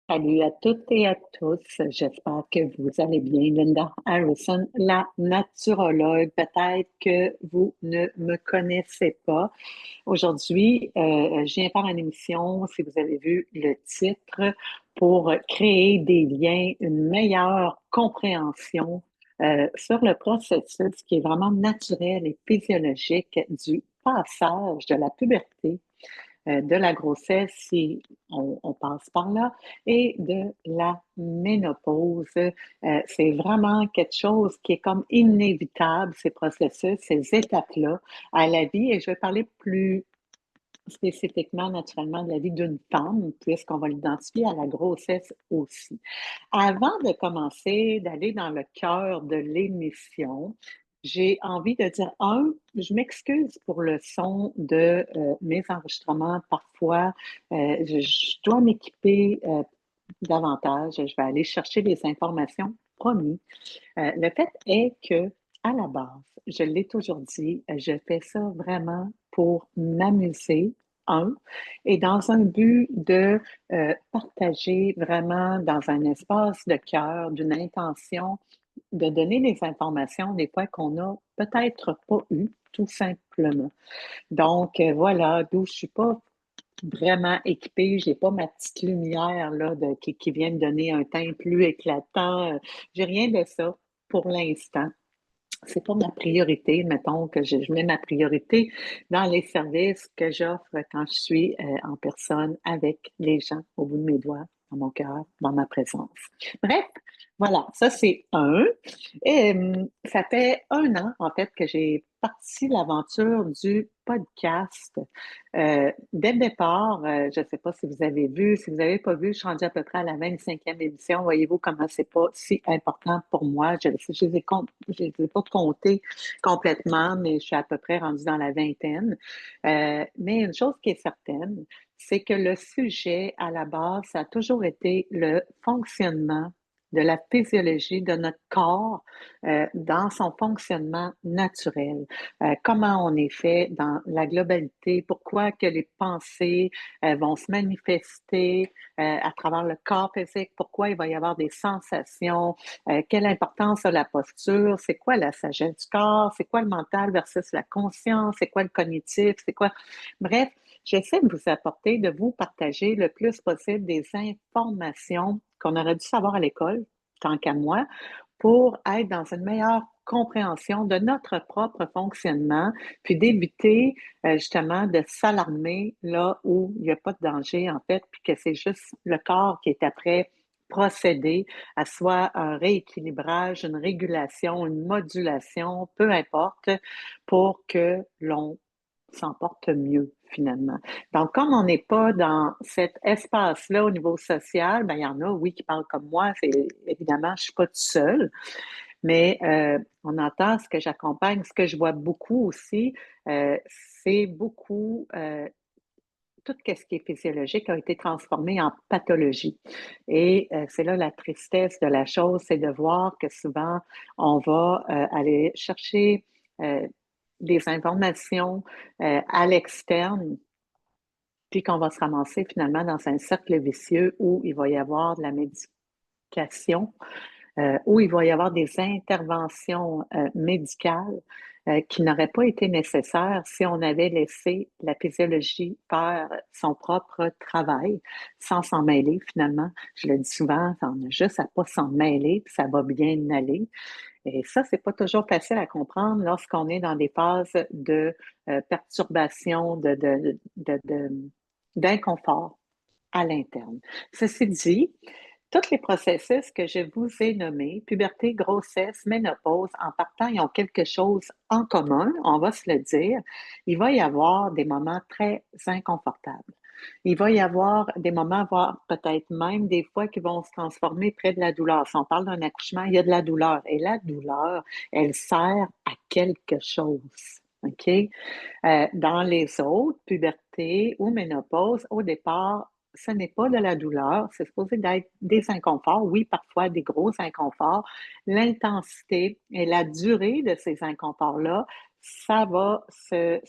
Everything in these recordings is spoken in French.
Salut à toutes et à tous. J'espère que vous allez bien. Linda Harrison, la naturologue. Peut-être que vous ne me connaissez pas. Aujourd'hui, je viens faire une émission, si vous avez vu le titre, pour créer des liens, une meilleure compréhension sur le processus qui est vraiment naturel et physiologique du passage de la puberté de la grossesse, si on passe par là, et de la ménopause. C'est vraiment quelque chose qui est comme inévitable, ces processus, ces étapes-là à la vie. Et je vais parler plus spécifiquement, naturellement, de la vie d'une femme, puisqu'on va l'identifier à la grossesse aussi. Avant de commencer, d'aller dans le cœur de l'émission, j'ai envie de dire, je m'excuse pour le son de mes enregistrements. Parfois, je dois m'équiper davantage. Je vais aller chercher des informations, promis. Le fait est que, à la base, je l'ai toujours dit, je fais ça vraiment pour m'amuser, et dans un but de partager vraiment dans un espace de cœur, d'une intention, de donner des informations des fois qu'on n'a peut-être pas eues, tout simplement. Donc, voilà, d'où je suis pas vraiment équipée, j'ai pas ma petite lumière là, qui vient me donner un teint plus éclatant. J'ai rien de ça pour l'instant. C'est pas ma priorité, mettons que je mets ma priorité dans les services que j'offre quand je suis en personne avec les gens au bout de mes doigts, dans mon cœur, dans ma présence. Bref, voilà, ça c'est un. Et ça fait un an, en fait, que j'ai parti l'aventure du podcast. Dès le départ, je ne sais pas si vous avez vu, si vous n'avez pas vu, je suis rendue à peu près à la 25e édition. Voyez-vous comment c'est pas si important pour moi. Je les ai pas comptés complètement, mais je suis à peu près rendue dans la vingtaine. Mais une chose qui est certaine, c'est que le sujet à la base, ça a toujours été le fonctionnement de la physiologie de notre corps dans son fonctionnement naturel. Comment on est fait dans la globalité, pourquoi que les pensées vont se manifester à travers le corps physique, pourquoi il va y avoir des sensations, quelle importance a la posture, c'est quoi la sagesse du corps, c'est quoi le mental versus la conscience, c'est quoi le cognitif, c'est quoi... Bref, j'essaie de vous apporter, de vous partager le plus possible des informations qu'on aurait dû savoir à l'école, tant qu'à moi, pour être dans une meilleure compréhension de notre propre fonctionnement, puis d'éviter justement de s'alarmer là où il n'y a pas de danger, en fait, puis que c'est juste le corps qui est après procéder à soit un rééquilibrage, une régulation, une modulation, peu importe, pour que l'on s'en porte mieux finalement. Donc, comme on n'est pas dans cet espace-là au niveau social, ben, il y en a, oui, qui parlent comme moi. C'est, évidemment, je ne suis pas toute seule, mais on entend ce que j'accompagne, ce que je vois beaucoup aussi, c'est beaucoup tout ce qui est physiologique a été transformé en pathologie. Et c'est là la tristesse de la chose, c'est de voir que souvent, on va aller chercher euh, des informations à l'externe, puis qu'on va se ramasser finalement dans un cercle vicieux où il va y avoir de la médication, où il va y avoir des interventions médicales qui n'auraient pas été nécessaires si on avait laissé la physiologie faire son propre travail sans s'en mêler finalement. Je le dis souvent, on a juste à pas s'en mêler, puis ça va bien aller. Et ça, c'est pas toujours facile à comprendre lorsqu'on est dans des phases de perturbation, d'inconfort à l'interne. Ceci dit, tous les processus que je vous ai nommés, puberté, grossesse, ménopause, en partant, ils ont quelque chose en commun, on va se le dire. Il va y avoir des moments très inconfortables. Il va y avoir des moments, voire peut-être même des fois qui vont se transformer près de la douleur. Si on parle d'un accouchement, il y a de la douleur. Et la douleur, elle sert à quelque chose. OK? Dans les autres, puberté ou ménopause, au départ, ce n'est pas de la douleur, c'est supposé d'être des inconforts, oui, parfois des gros inconforts. L'intensité et la durée de ces inconforts-là, ça va se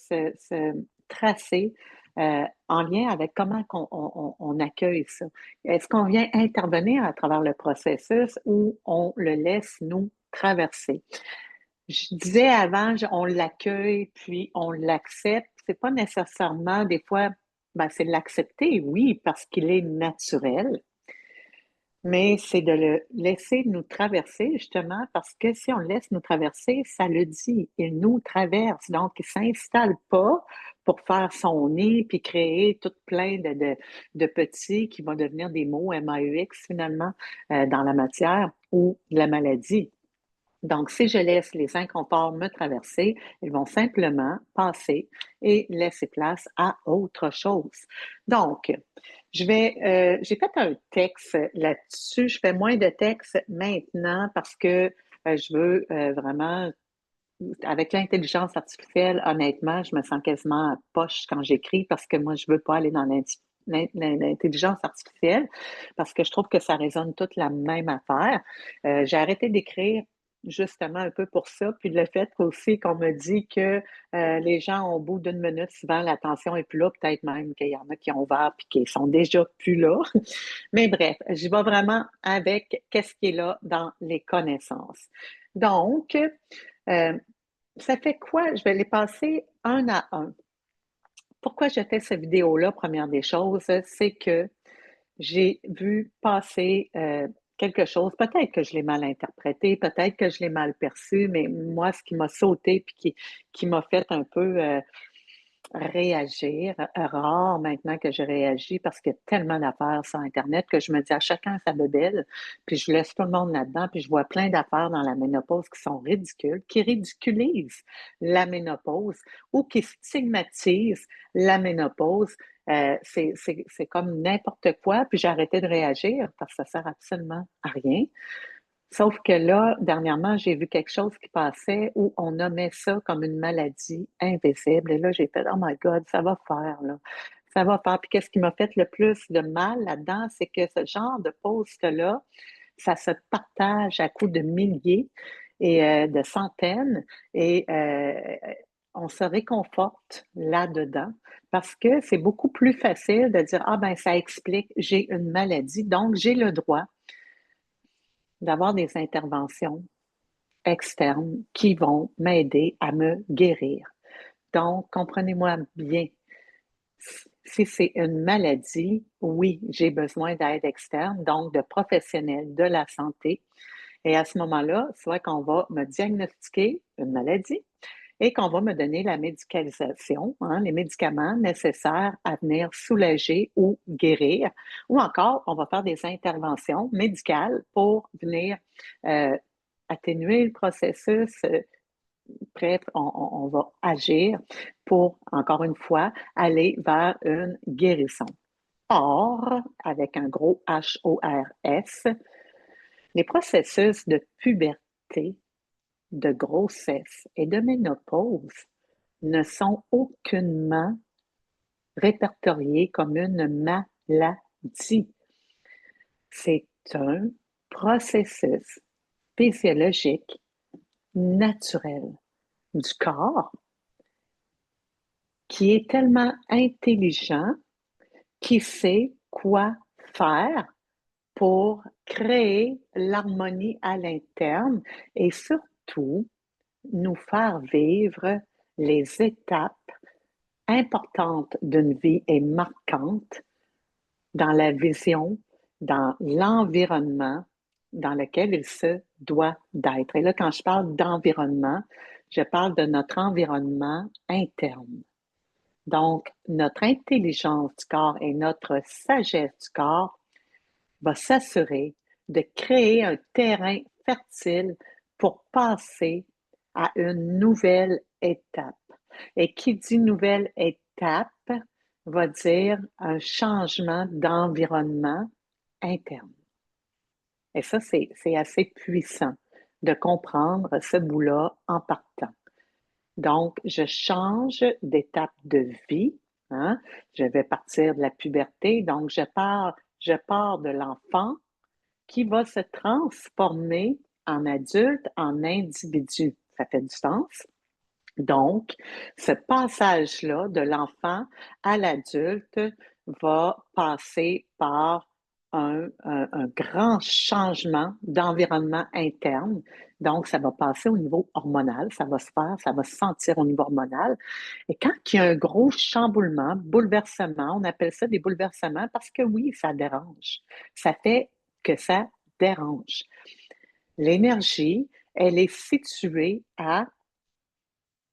tracer en lien avec comment on accueille ça. Est-ce qu'on vient intervenir à travers le processus ou on le laisse nous traverser? Je disais avant, on l'accueille, puis on l'accepte. C'est pas nécessairement des fois, ben, c'est l'accepter, oui, parce qu'il est naturel, mais c'est de le laisser nous traverser justement parce que si on le laisse nous traverser, ça le dit, il nous traverse. Donc, il s'installe pas pour faire son nid puis créer tout plein de petits qui vont devenir des mots MAUX finalement dans la matière ou de la maladie. Donc, si je laisse les inconforts me traverser, ils vont simplement passer et laisser place à autre chose. Donc, j'ai fait un texte là-dessus. Je fais moins de textes maintenant parce que je veux vraiment, avec l'intelligence artificielle, honnêtement, je me sens quasiment à poche quand j'écris parce que moi, je veux pas aller dans l'intelligence artificielle parce que je trouve que ça résonne toute la même affaire. J'ai arrêté d'écrire justement un peu pour ça, puis le fait aussi qu'on me dit que les gens, au bout d'une minute, souvent l'attention est plus là, peut-être même qu'il y en a qui ont ouvert puis qui sont déjà plus là. Mais bref, j'y vais vraiment avec qu'est-ce qui est là dans les connaissances. Donc, euh, ça fait quoi? Je vais les passer un à un. Pourquoi j'ai fait cette vidéo-là, première des choses, c'est que j'ai vu passer quelque chose, peut-être que je l'ai mal interprété, peut-être que je l'ai mal perçu, mais moi, ce qui m'a sauté puis qui m'a fait un peu réagir, rare maintenant que je réagis parce qu'il y a tellement d'affaires sur Internet que je me dis à chacun sa bebelle, puis je laisse tout le monde là-dedans, puis je vois plein d'affaires dans la ménopause qui sont ridicules, qui ridiculisent la ménopause ou qui stigmatisent la ménopause. C'est comme n'importe quoi, puis j'ai arrêté de réagir parce que ça sert absolument à rien. Sauf que là, dernièrement, j'ai vu quelque chose qui passait où on nommait ça comme une maladie invisible. Et là, j'ai fait, oh my God, ça va faire, là. Ça va faire. Puis qu'est-ce qui m'a fait le plus de mal là-dedans, c'est que ce genre de post-là, ça se partage à coups de milliers et de centaines et on se réconforte là-dedans parce que c'est beaucoup plus facile de dire, ah ben ça explique, j'ai une maladie, donc j'ai le droit d'avoir des interventions externes qui vont m'aider à me guérir. Donc, comprenez-moi bien, si c'est une maladie, oui, j'ai besoin d'aide externe, donc de professionnels de la santé. Et à ce moment-là, soit qu'on va me diagnostiquer une maladie et qu'on va me donner la médicalisation, hein, les médicaments nécessaires à venir soulager ou guérir, ou encore on va faire des interventions médicales pour venir euh, atténuer le processus. Bref, on va agir pour, encore une fois, aller vers une guérison. Or, avec un gros HORS, les processus de puberté, de grossesse et de ménopause ne sont aucunement répertoriés comme une maladie. C'est un processus physiologique naturel du corps qui est tellement intelligent qu'il sait quoi faire pour créer l'harmonie à l'interne et surtout nous faire vivre les étapes importantes d'une vie et marquantes dans la vision, dans l'environnement dans lequel il se doit d'être. Et là, quand je parle d'environnement, je parle de notre environnement interne. Donc, notre intelligence du corps et notre sagesse du corps va s'assurer de créer un terrain fertile pour passer à une nouvelle étape. Et qui dit nouvelle étape va dire un changement d'environnement interne. Et ça, c'est assez puissant de comprendre ce bout-là en partant. Donc, je change d'étape de vie. Hein? Je vais partir de la puberté. Donc, je pars de l'enfant qui va se transformer en adulte, en individu. Ça fait du sens. Donc, ce passage-là de l'enfant à l'adulte va passer par un grand changement d'environnement interne. Donc, ça va passer au niveau hormonal, ça va se faire, ça va se sentir au niveau hormonal. Et quand il y a un gros chamboulement, bouleversement, on appelle ça des bouleversements parce que oui, ça dérange. Ça fait que ça dérange. L'énergie, elle est située à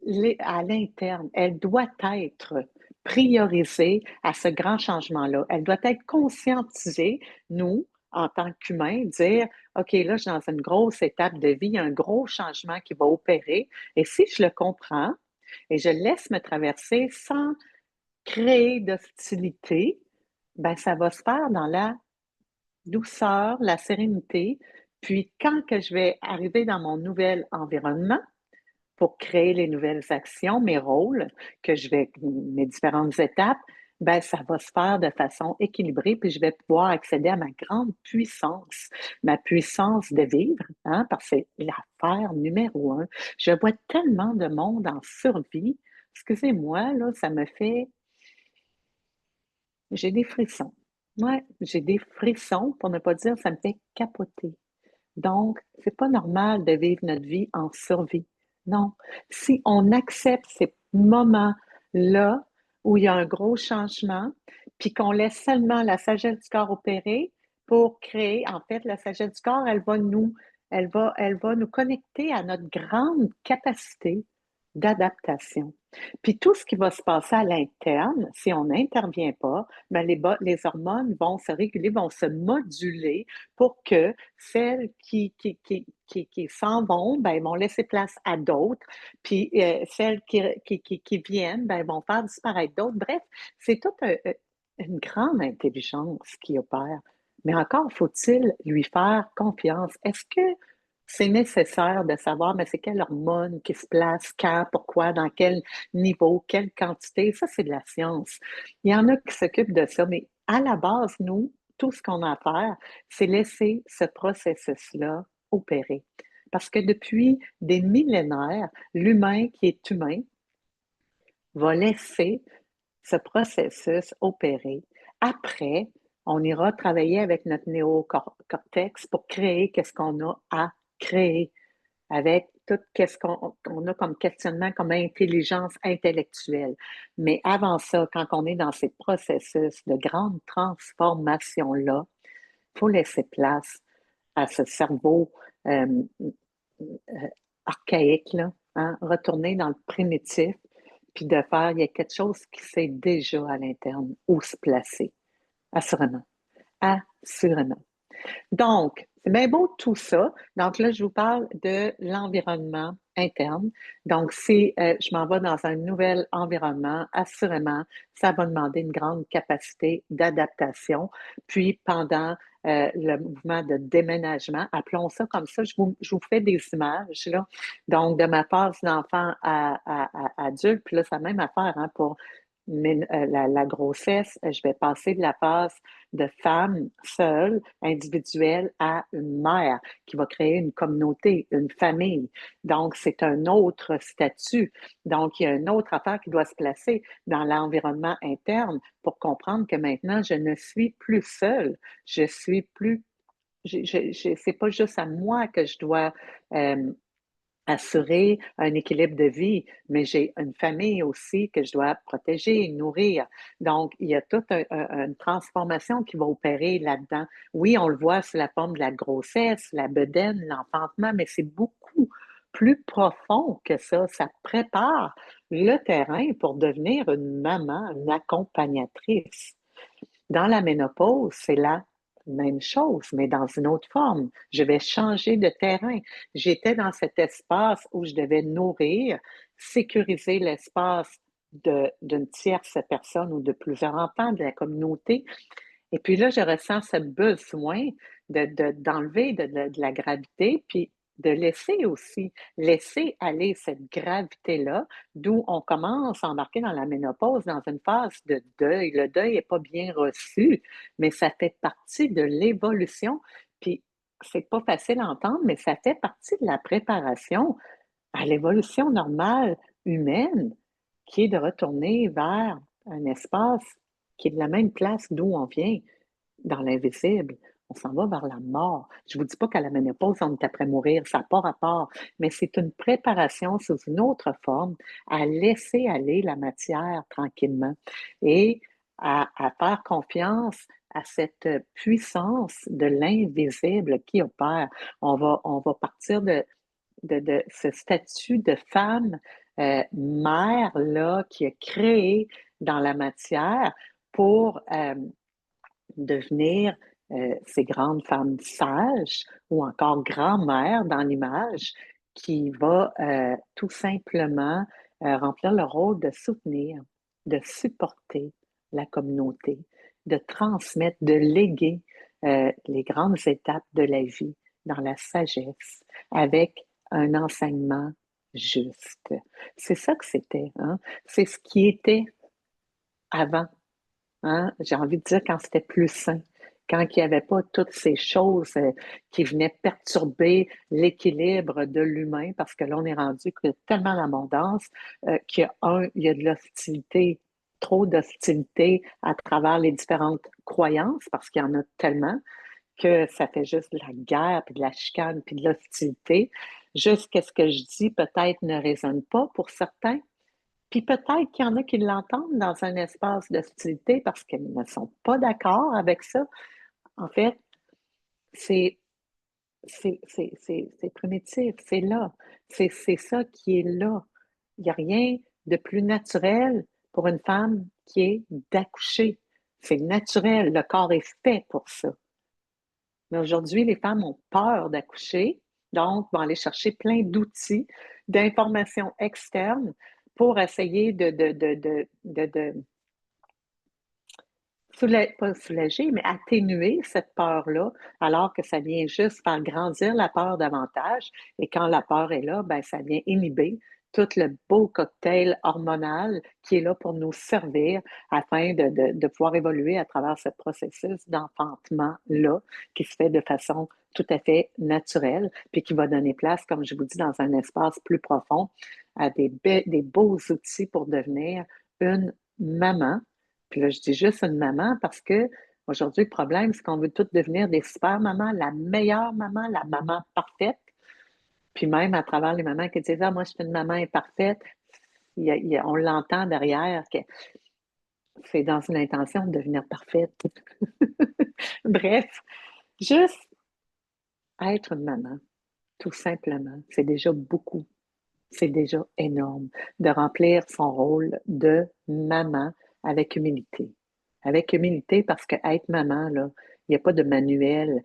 l'interne. Elle doit être priorisée à ce grand changement-là. Elle doit être conscientisée, nous, en tant qu'humains, dire, OK, là, je suis dans une grosse étape de vie, il y a un gros changement qui va opérer. Et si je le comprends et je laisse me traverser sans créer d'hostilité, ben, ça va se faire dans la douceur, la sérénité. Puis quand que je vais arriver dans mon nouvel environnement, pour créer les nouvelles actions, mes rôles, mes différentes étapes, ben, ça va se faire de façon équilibrée, puis je vais pouvoir accéder à ma grande puissance, ma puissance de vivre, hein, parce que c'est l'affaire numéro un. Je vois tellement de monde en survie. Excusez-moi, là, j'ai des frissons. Ouais, j'ai des frissons, pour ne pas dire, ça me fait capoter. Donc, c'est pas normal de vivre notre vie en survie. Non. Si on accepte ces moments-là où il y a un gros changement, puis qu'on laisse seulement la sagesse du corps opérer pour créer, en fait, la sagesse du corps, elle va nous connecter à notre grande capacité d'adaptation. Puis tout ce qui va se passer à l'interne, si on n'intervient pas, ben les hormones vont se réguler, vont se moduler pour que celles qui s'en vont, ben, vont laisser place à d'autres, puis celles qui viennent, ben, vont faire disparaître d'autres. Bref, c'est toute une grande intelligence qui opère. Mais encore faut-il lui faire confiance. Est-ce que c'est nécessaire de savoir, mais c'est quelle hormone qui se place, quand, pourquoi, dans quel niveau, quelle quantité? Ça, c'est de la science. Il y en a qui s'occupent de ça, mais à la base, nous, tout ce qu'on a à faire, c'est laisser ce processus-là opérer. Parce que depuis des millénaires, l'humain qui est humain va laisser ce processus opérer. Après, on ira travailler avec notre néocortex pour créer qu'est-ce qu'on a à créer avec tout qu'est-ce qu'on a comme questionnement, comme intelligence intellectuelle. Mais avant ça, quand on est dans ces processus de grande transformation-là, il faut laisser place à ce cerveau euh, archaïque, là, hein, retourner dans le primitif, puis de faire, il y a quelque chose qui sait déjà à l'interne où se placer. Assurément. Assurément. Donc, c'est bien beau tout ça. Donc là, je vous parle de l'environnement interne. Donc, si je m'en vais dans un nouvel environnement, assurément, ça va demander une grande capacité d'adaptation. Puis, pendant le mouvement de déménagement, appelons ça comme ça, je vous fais des images, là. Donc, de ma phase d'enfant à adulte, puis là, c'est la même affaire hein, pour la grossesse, je vais passer de la phase de femme seule, individuelle, à une mère qui va créer une communauté, une famille. Donc, c'est un autre statut. Donc, il y a une autre affaire qui doit se placer dans l'environnement interne pour comprendre que maintenant, je ne suis plus seule. Je suis plus. C'est pas juste à moi que je dois euh, assurer un équilibre de vie, mais j'ai une famille aussi que je dois protéger, nourrir. Donc, il y a toute une transformation qui va opérer là-dedans. Oui, on le voit sous la forme de la grossesse, la bedaine, l'enfantement, mais c'est beaucoup plus profond que ça. Ça prépare le terrain pour devenir une maman, une accompagnatrice. Dans la ménopause, c'est la même chose, mais dans une autre forme. Je vais changer de terrain. J'étais dans cet espace où je devais nourrir, sécuriser l'espace d'une tierce personne ou de plusieurs enfants de la communauté. Et puis là, je ressens ce besoin d'enlever de la gravité, puis de laisser aussi, laisser aller cette gravité-là, d'où on commence à embarquer dans la ménopause, dans une phase de deuil. Le deuil n'est pas bien reçu, mais ça fait partie de l'évolution. Puis, c'est pas facile à entendre, mais ça fait partie de la préparation à l'évolution normale humaine qui est de retourner vers un espace qui est de la même place d'où on vient, dans l'invisible. On s'en va vers la mort. Je ne vous dis pas qu'à la ménopause, on est après mourir, ça n'a pas rapport, mais c'est une préparation sous une autre forme à laisser aller la matière tranquillement et à faire confiance à cette puissance de l'invisible qui opère. On va partir de ce statut de femme mère là, qui a créé dans la matière pour devenir ces grandes femmes sages ou encore grand-mère dans l'image qui va tout simplement remplir le rôle de soutenir, de supporter la communauté, de transmettre, de léguer les grandes étapes de la vie dans la sagesse avec un enseignement juste. C'est ça que c'était, hein? C'est ce qui était avant. Hein? J'ai envie de dire quand c'était plus sain, quand il n'y avait pas toutes ces choses qui venaient perturber l'équilibre de l'humain, parce que là, on est rendu qu'il y a tellement d'abondance il y a de l'hostilité, trop d'hostilité à travers les différentes croyances, parce qu'il y en a tellement que ça fait juste de la guerre, puis de la chicane, puis de l'hostilité. Jusqu'à ce que je dis peut-être ne résonne pas pour certains, puis peut-être qu'il y en a qui l'entendent dans un espace d'hostilité parce qu'ils ne sont pas d'accord avec ça. En fait, c'est c'est primitif, c'est là. C'est ça qui est là. Il n'y a rien de plus naturel pour une femme qui est d'accoucher. C'est naturel, le corps est fait pour ça. Mais aujourd'hui, les femmes ont peur d'accoucher, donc vont aller chercher plein d'outils, d'informations externes pour essayer de pas soulager, mais atténuer cette peur-là, alors que ça vient juste faire grandir la peur davantage. Et quand la peur est là, ben, ça vient inhiber tout le beau cocktail hormonal qui est là pour nous servir afin de pouvoir évoluer à travers ce processus d'enfantement-là qui se fait de façon tout à fait naturelle, puis qui va donner place, comme je vous dis, dans un espace plus profond, à des beaux outils pour devenir une maman. Puis là, je dis juste une maman parce que aujourd'hui, le problème, c'est qu'on veut toutes devenir des super mamans, la meilleure maman, la maman parfaite. Puis même à travers les mamans qui disent ah, moi, je suis une maman imparfaite, on l'entend derrière que c'est dans une intention de devenir parfaite. Bref, juste être une maman, tout simplement, c'est déjà beaucoup. C'est déjà énorme de remplir son rôle de maman avec humilité. Avec humilité parce que être maman, là, il n'y a pas de manuel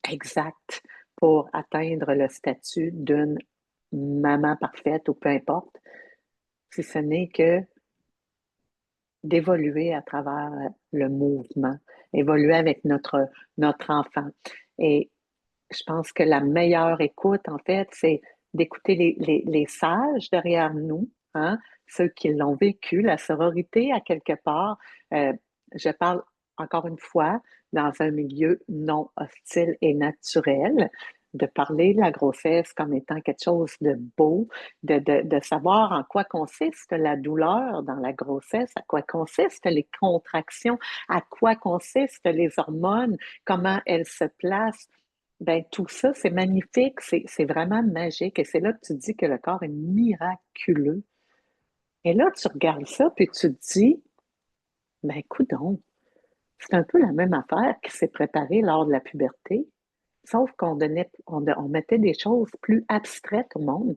exact pour atteindre le statut d'une maman parfaite ou peu importe, si ce n'est que d'évoluer à travers le mouvement, évoluer avec notre enfant. Et je pense que la meilleure écoute, en fait, c'est d'écouter les sages derrière nous, hein, ceux qui l'ont vécu, la sororité à quelque part. Euh, je parle encore une fois dans un milieu non hostile et naturel, de parler de la grossesse comme étant quelque chose de beau, de savoir en quoi consiste la douleur dans la grossesse, à quoi consistent les contractions, à quoi consistent les hormones, comment elles se placent. Ben, tout ça, c'est magnifique, c'est vraiment magique. Et c'est là que tu dis que le corps est miraculeux. Et là, tu regardes ça, puis tu te dis, ben, coudonc, c'est un peu la même affaire qui s'est préparée lors de la puberté, sauf on mettait des choses plus abstraites au monde.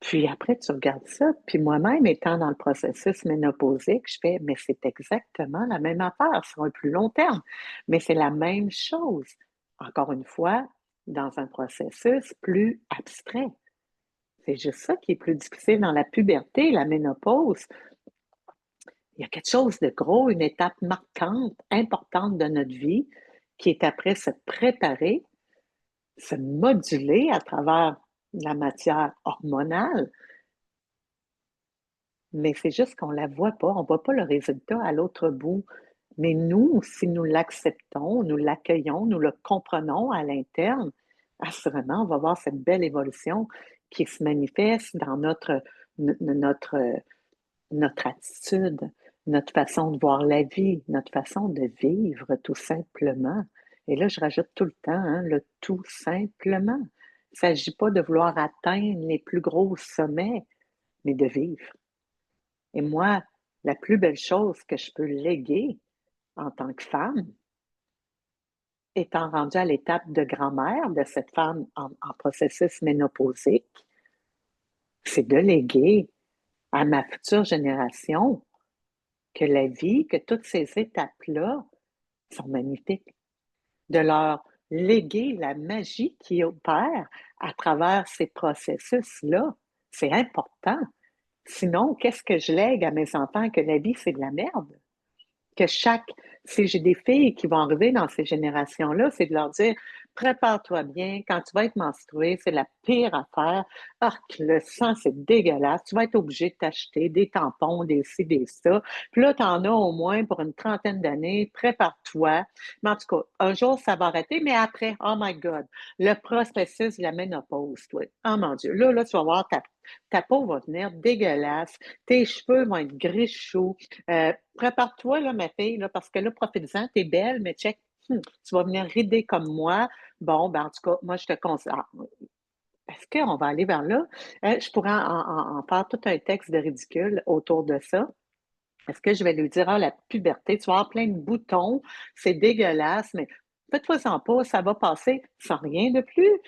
Puis après, tu regardes ça, puis moi-même, étant dans le processus ménopausique, je fais, mais c'est exactement la même affaire sur un plus long terme. Mais c'est la même chose, encore une fois, dans un processus plus abstrait. C'est juste ça qui est plus difficile dans la puberté, la ménopause. Il y a quelque chose de gros, une étape marquante, importante de notre vie, qui est après se préparer, se moduler à travers la matière hormonale. Mais c'est juste qu'on la voit pas, on voit pas le résultat à l'autre bout. Mais nous, si nous l'acceptons, nous l'accueillons, nous le comprenons à l'interne, assurément, on va voir cette belle évolution qui se manifeste dans notre, notre attitude, notre façon de voir la vie, notre façon de vivre, tout simplement. Et là, je rajoute tout le temps, hein, le tout simplement. Il ne s'agit pas de vouloir atteindre les plus gros sommets, mais de vivre. Et moi, la plus belle chose que je peux léguer en tant que femme, étant rendue à l'étape de grand-mère de cette femme en processus ménopausique, c'est de léguer à ma future génération que la vie, que toutes ces étapes-là sont magnifiques. De leur léguer la magie qui opère à travers ces processus-là. C'est important. Sinon, qu'est-ce que je lègue à mes enfants? Que la vie, c'est de la merde. Que si j'ai des filles qui vont arriver dans ces générations-là, c'est de leur dire, prépare-toi bien, quand tu vas être menstruée, c'est la pire affaire. Ah, le sang, c'est dégueulasse. Tu vas être obligé de t'acheter des tampons, des ci, des ça. Puis là, tu en as au moins pour une trentaine d'années. Prépare-toi. Mais en tout cas, un jour, ça va arrêter, mais après, oh my God, le processus de la ménopause, toi. Oh mon Dieu. Là, tu vas voir, ta peau va venir dégueulasse. Tes cheveux vont être gris chauds. Prépare-toi, là, ma fille, là, parce que là, profite-en, t'es belle, mais check, tu vas venir rider comme moi. Bon, ben, en tout cas, moi, je te conseille. Est-ce qu'on va aller vers là? Je pourrais en faire tout un texte de ridicule autour de ça. Est-ce que je vais lui dire, ah, la puberté, tu vas avoir plein de boutons, c'est dégueulasse, mais fais-toi-en pas, ça va passer sans rien de plus.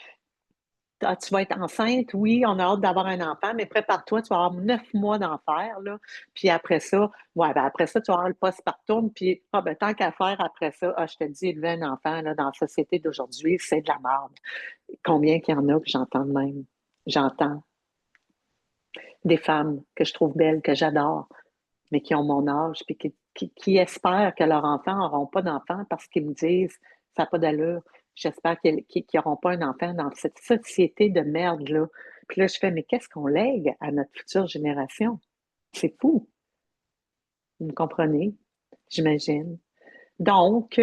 Ah, tu vas être enceinte, oui, on a hâte d'avoir un enfant, mais prépare-toi, tu vas avoir 9 mois d'enfer, là. Puis après ça, ouais, ben après ça, tu vas avoir le postpartum, puis ah, ben, tant qu'à faire après ça, ah, je te dis, élever un enfant, là, dans la société d'aujourd'hui, c'est de la merde. Combien qu'il y en a que j'entends de même? J'entends des femmes que je trouve belles, que j'adore, mais qui ont mon âge, puis qui espèrent que leurs enfants n'auront pas d'enfants parce qu'ils me disent, ça n'a pas d'allure. J'espère qu'ils n'auront pas un enfant dans cette société de merde-là. Puis là, je fais, mais qu'est-ce qu'on lègue à notre future génération? C'est fou. Vous me comprenez? J'imagine. Donc,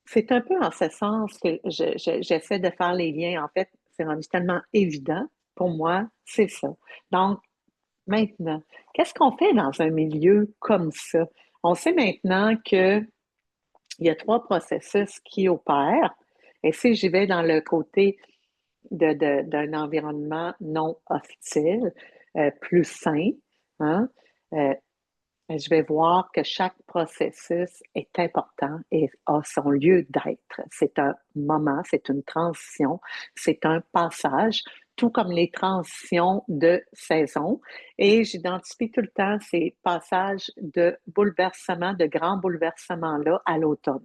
c'est un peu en ce sens que j'essaie de faire les liens. En fait, c'est rendu tellement évident. Pour moi, c'est ça. Donc, maintenant, qu'est-ce qu'on fait dans un milieu comme ça? On sait maintenant qu'il y a trois processus qui opèrent. Et si j'y vais dans le côté d'un environnement non hostile, plus sain, hein, euh, je vais voir que chaque processus est important et a son lieu d'être. C'est un moment, c'est une transition, c'est un passage, tout comme les transitions de saison. Et j'identifie tout le temps ces passages de bouleversement, de grands bouleversements-là à l'automne.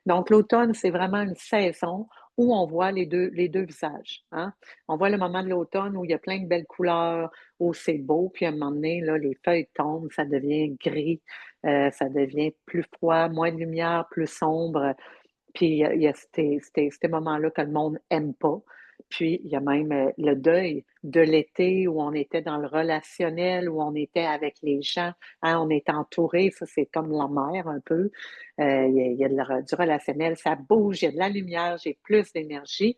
Donc, l'automne, c'est vraiment une saison où on voit les deux visages. Hein? On voit le moment de l'automne où il y a plein de belles couleurs, où c'est beau, puis à un moment donné, là, les feuilles tombent, ça devient gris, ça devient plus froid, moins de lumière, plus sombre. Puis il y a ces moments-là que le monde aime pas. Puis il y a même le deuil de l'été où on était dans le relationnel, où on était avec les gens, hein, on est entouré, ça c'est comme la mer un peu. Il y a du relationnel, ça bouge, il y a de la lumière, j'ai plus d'énergie.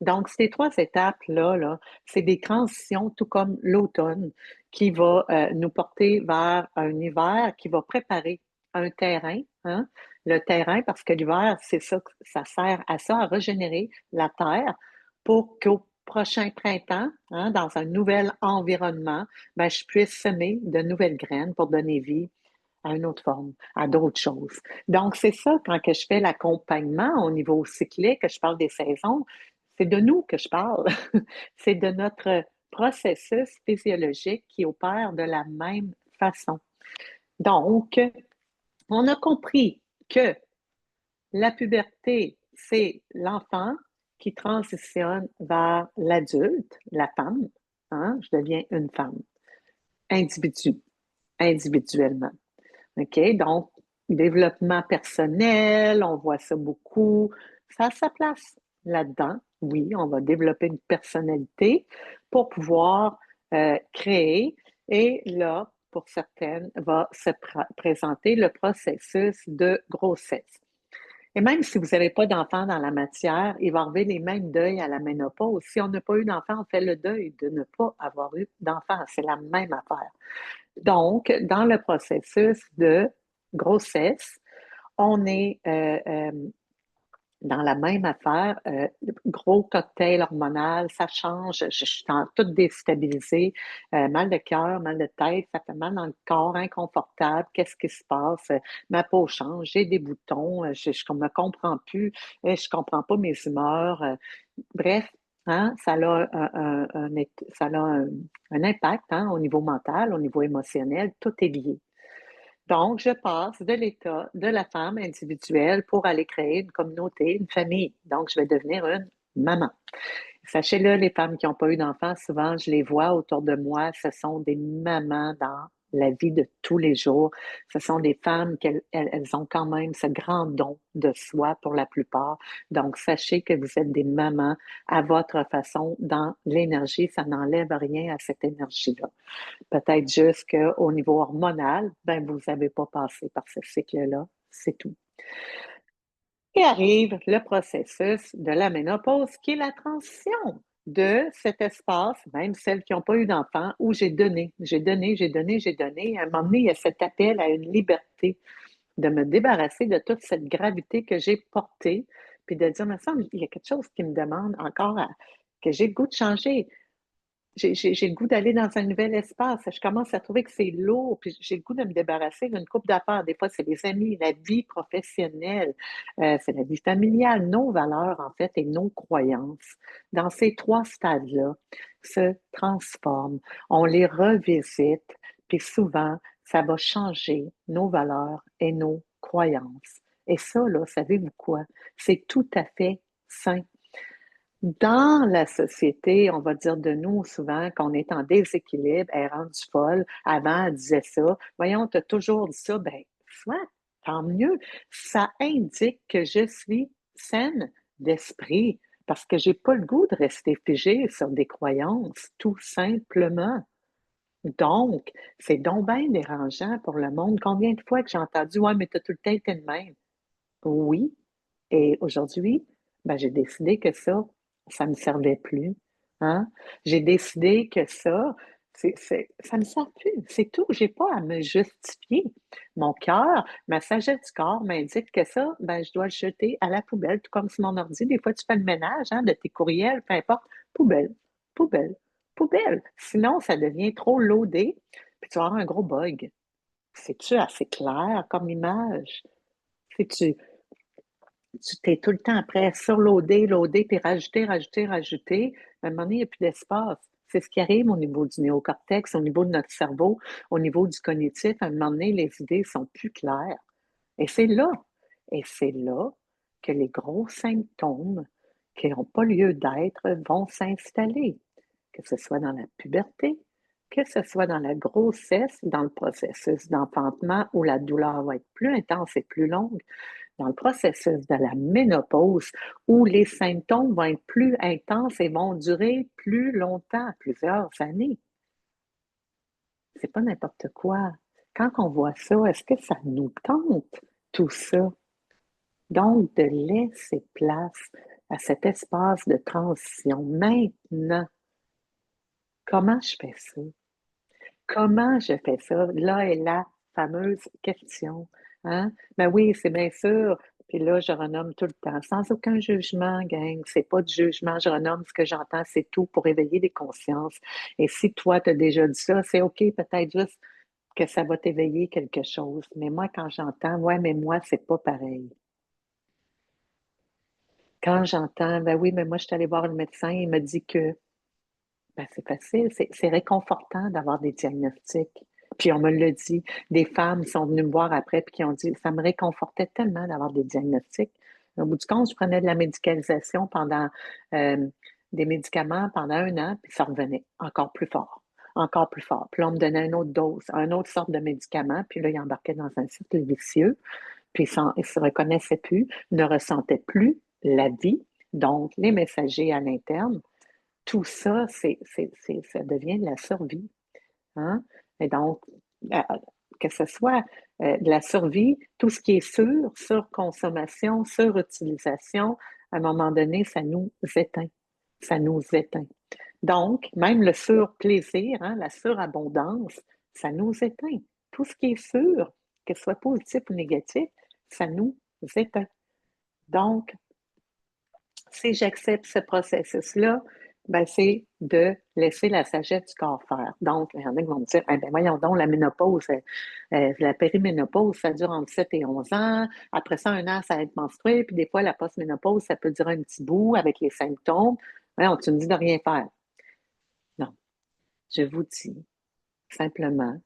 Donc, ces trois étapes-là, là, c'est des transitions, tout comme l'automne, qui va nous porter vers un hiver qui va préparer un terrain, hein, le terrain, parce que l'hiver, c'est ça, ça sert à ça, à régénérer la terre pour qu'au prochain printemps, hein, dans un nouvel environnement, ben, je puisse semer de nouvelles graines pour donner vie à une autre forme, à d'autres choses. Donc, c'est ça, quand que je fais l'accompagnement au niveau cyclique, que je parle des saisons, c'est de nous que je parle. C'est de notre processus physiologique qui opère de la même façon. Donc, on a compris que la puberté, c'est l'enfant qui transitionne vers l'adulte, la femme. Hein? Je deviens une femme, individuellement. OK? Donc, développement personnel, on voit ça beaucoup. Ça a sa place là-dedans. Oui, on va développer une personnalité pour pouvoir créer. Et là, pour certaines, va se présenter le processus de grossesse. Et même si vous n'avez pas d'enfant dans la matière, il va arriver les mêmes deuils à la ménopause. Si on n'a pas eu d'enfant, on fait le deuil de ne pas avoir eu d'enfant. C'est la même affaire. Donc, dans le processus de grossesse, on est dans la même affaire, gros cocktail hormonal, ça change, je suis toute déstabilisée, mal de cœur, mal de tête, ça fait mal dans le corps, inconfortable, qu'est-ce qui se passe? Ma peau change, j'ai des boutons, je me comprends plus, je comprends pas mes humeurs, bref, hein, ça a ça a un impact, hein, au niveau mental, au niveau émotionnel, tout est lié. Donc, je passe de l'état de la femme individuelle pour aller créer une communauté, une famille. Donc, je vais devenir une maman. Sachez-le, les femmes qui n'ont pas eu d'enfants, souvent, je les vois autour de moi, ce sont des mamans dans la vie de tous les jours. Ce sont des femmes elles ont quand même ce grand don de soi pour la plupart. Donc, sachez que vous êtes des mamans à votre façon dans l'énergie. Ça n'enlève rien à cette énergie-là. Peut-être juste qu'au niveau hormonal, ben, vous n'avez pas passé par ce cycle-là, c'est tout. Et arrive le processus de la ménopause, qui est la transition de cet espace, même celles qui n'ont pas eu d'enfant, où j'ai donné, j'ai donné, j'ai donné, j'ai donné. À un moment donné, il y a cet appel à une liberté, de me débarrasser de toute cette gravité que j'ai portée, puis de dire, me semble, il y a quelque chose qui me demande encore que j'ai le goût de changer. J'ai le goût d'aller dans un nouvel espace. Je commence à trouver que c'est lourd, puis j'ai le goût de me débarrasser d'une couple d'affaires. Des fois, c'est les amis, la vie professionnelle, c'est la vie familiale, nos valeurs, en fait, et nos croyances. Dans ces trois stades-là, se transforment. On les revisite, puis souvent, ça va changer nos valeurs et nos croyances. Et ça, là, savez-vous quoi? C'est tout à fait sain. Dans la société, on va dire de nous souvent qu'on est en déséquilibre, elle est rendue folle. Avant, elle disait ça. Voyons, tu as toujours dit ça. Ben, soit, tant mieux. Ça indique que je suis saine d'esprit parce que j'ai pas le goût de rester figée sur des croyances, tout simplement. Donc, c'est donc bien dérangeant pour le monde. Combien de fois que j'ai entendu, ouais, mais tu as tout le temps été de même. Oui, et aujourd'hui, ben, j'ai décidé que ça me servait plus, hein. J'ai décidé que ça me sert plus, c'est tout. J'ai pas à me justifier. Mon cœur, ma sagesse du corps m'indique que ça, ben, je dois le jeter à la poubelle, tout comme sur mon ordi. Des fois, tu fais le ménage, hein, de tes courriels, peu importe. Poubelle, poubelle, poubelle. Sinon, ça devient trop loadé, puis tu vas avoir un gros bug. C'est-tu assez clair comme image? C'est-tu tu t'es tout le temps après surloader, loader, puis rajouter, rajouter, rajouter. À un moment donné, il n'y a plus d'espace. C'est ce qui arrive au niveau du néocortex, au niveau de notre cerveau, au niveau du cognitif. À un moment donné, les idées sont plus claires. Et c'est là, et c'est là que les gros symptômes qui n'ont pas lieu d'être vont s'installer, que ce soit dans la puberté, que ce soit dans la grossesse, dans le processus d'enfantement où la douleur va être plus intense et plus longue, dans le processus de la ménopause où les symptômes vont être plus intenses et vont durer plus longtemps, plusieurs années. C'est pas n'importe quoi. Quand on voit ça, est-ce que ça nous tente, tout ça? Donc, de laisser place à cet espace de transition maintenant. Comment je fais ça? Comment je fais ça? Là est la fameuse question, hein? Ben oui, c'est bien sûr. Puis là, je renomme tout le temps, sans aucun jugement, gang. C'est pas de jugement, je renomme ce que j'entends, c'est tout pour éveiller des consciences. Et si toi, tu as déjà dit ça, c'est OK, peut-être juste que ça va t'éveiller quelque chose. Mais moi, quand j'entends, ouais, mais moi, c'est pas pareil. Quand j'entends, ben oui, mais moi, je suis allée voir le médecin, il m'a dit que ben, c'est facile, c'est réconfortant d'avoir des diagnostics. Puis on me l'a dit, des femmes sont venues me voir après puis qui ont dit, ça me réconfortait tellement d'avoir des diagnostics. Au bout du compte, je prenais de la médicalisation euh, des médicaments pendant 1 an, puis ça revenait encore plus fort, encore plus fort. Puis là, on me donnait une autre dose, une autre sorte de médicament, puis là, il embarquait dans un cercle vicieux, puis il se reconnaissait plus, ne ressentait plus la vie, donc les messagers à l'interne, tout ça, ça devient de la survie, hein? Et donc, que ce soit de la survie, tout ce qui est surconsommation, surutilisation, à un moment donné, ça nous éteint. Ça nous éteint. Donc, même le surplaisir, hein, la surabondance, ça nous éteint. Tout ce qui est sûr, que ce soit positif ou négatif, ça nous éteint. Donc, si j'accepte ce processus-là, ben, c'est de laisser la sagesse du corps faire. Donc, il y en a qui vont me dire, eh ben, voyons donc, la ménopause, la périménopause, ça dure entre 7 et 11 ans. Après ça, 1 an, ça va être menstrué. Puis des fois, la postménopause, ça peut durer un petit bout avec les symptômes. Voyons, tu me dis de rien faire. Non, je vous dis simplement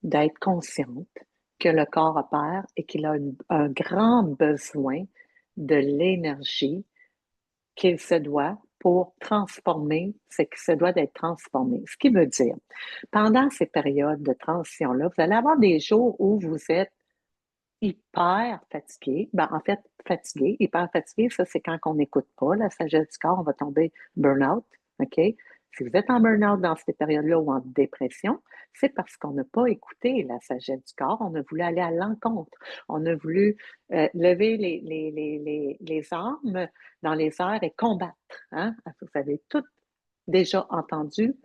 d'être consciente que le corps opère et qu'il a un grand besoin de l'énergie qu'il se doit pour transformer ce qui se doit d'être transformé. Ce qui veut dire, pendant ces périodes de transition-là, vous allez avoir des jours où vous êtes hyper fatigué. Ben, en fait, fatigué, hyper fatigué, ça, c'est quand on n'écoute pas la sagesse du corps, on va tomber burn-out, OK? Si vous êtes en burn-out dans ces périodes-là ou en dépression, c'est parce qu'on n'a pas écouté la sagesse du corps, on a voulu aller à l'encontre, on a voulu lever les armes dans les airs et combattre. Hein? Vous avez tout déjà entendu,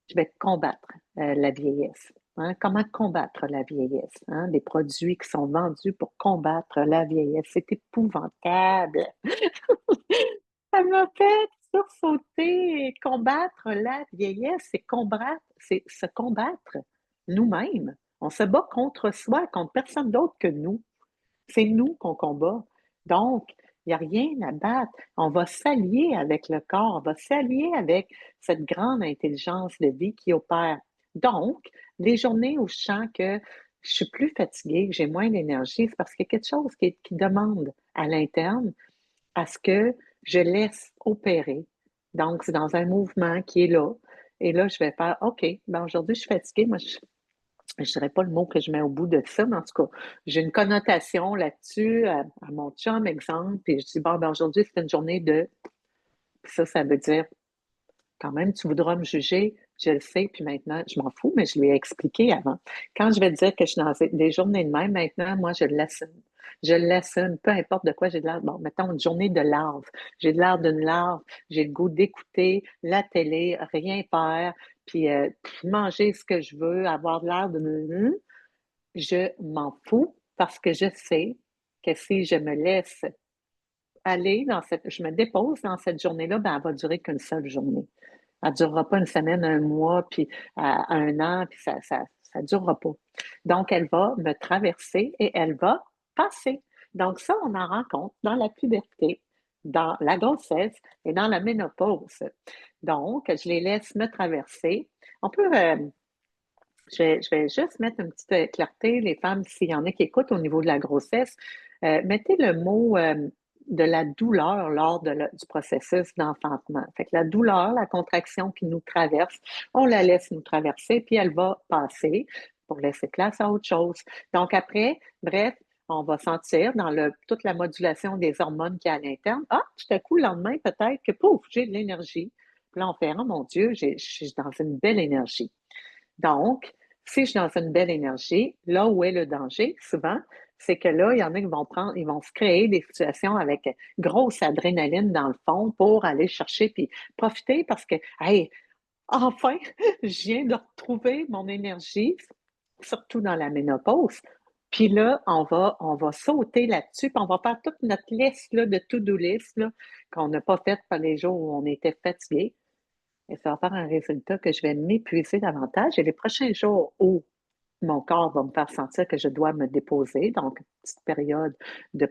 je vais combattre la vieillesse. Hein? Comment combattre la vieillesse? Hein? Des produits qui sont vendus pour combattre la vieillesse. C'est épouvantable. Ça m'a fait sursauter. Combattre la vieillesse, c'est se combattre nous-mêmes. On se bat contre soi, contre personne d'autre que nous. C'est nous qu'on combat. Donc, il n'y a rien à battre. On va s'allier avec le corps, on va s'allier avec cette grande intelligence de vie qui opère. Donc, les journées où je sens que je suis plus fatiguée, que j'ai moins d'énergie, c'est parce qu'il y a quelque chose qui demande à l'interne à ce que je laisse opérer. Donc, c'est dans un mouvement qui est là. Et là, je vais faire, OK, ben aujourd'hui, je suis fatiguée. Moi, je ne dirais pas le mot que je mets au bout de ça, mais en tout cas, j'ai une connotation là-dessus à mon chum, exemple, puis je dis, bon, ben aujourd'hui, c'est une journée de... Puis ça veut dire, quand même, tu voudras me juger, je le sais, puis maintenant, je m'en fous, mais je lui ai expliqué avant. Quand je vais dire que je suis dans des journées de même, maintenant, moi, je l'assume. Je l'assume, peu importe de quoi j'ai de l'air. Bon, mettons une journée de larve. J'ai de l'air d'une larve, j'ai le goût d'écouter la télé, rien faire, puis manger ce que je veux, avoir de l'air de... Je m'en fous parce que je sais que si je me laisse aller je me dépose dans cette journée-là, ben, elle va durer qu'une seule journée. Elle ne durera pas une semaine, un mois, puis un an, puis ça durera pas. Donc, elle va me traverser et elle va passer. Donc, ça, on en rencontre dans la puberté, dans la grossesse et dans la ménopause. Donc, je les laisse me traverser. On peut, je vais juste mettre une petite clarté, les femmes, s'il y en a qui écoutent au niveau de la grossesse, mettez le mot de la douleur lors du processus d'enfantement. Fait que la douleur, la contraction qui nous traverse, on la laisse nous traverser, puis elle va passer pour laisser place à autre chose. Donc après, bref, on va sentir dans toute la modulation des hormones qu'il y a à l'interne. Ah, tout à coup, le lendemain, peut-être que, pouf, j'ai de l'énergie. Puis là, on fait, oh mon Dieu, je suis dans une belle énergie. Donc, si je suis dans une belle énergie, là où est le danger, souvent, c'est que là, il y en a qui ils vont se créer des situations avec grosse adrénaline dans le fond pour aller chercher puis profiter parce que, hey, enfin, je viens de retrouver mon énergie, surtout dans la ménopause. Puis là, on va sauter là-dessus, puis on va faire toute notre liste là, de to-do list là, qu'on n'a pas faite par les jours où on était fatigué. Et ça va faire un résultat que je vais m'épuiser davantage. Et les prochains jours où mon corps va me faire sentir que je dois me déposer, donc une petite période de,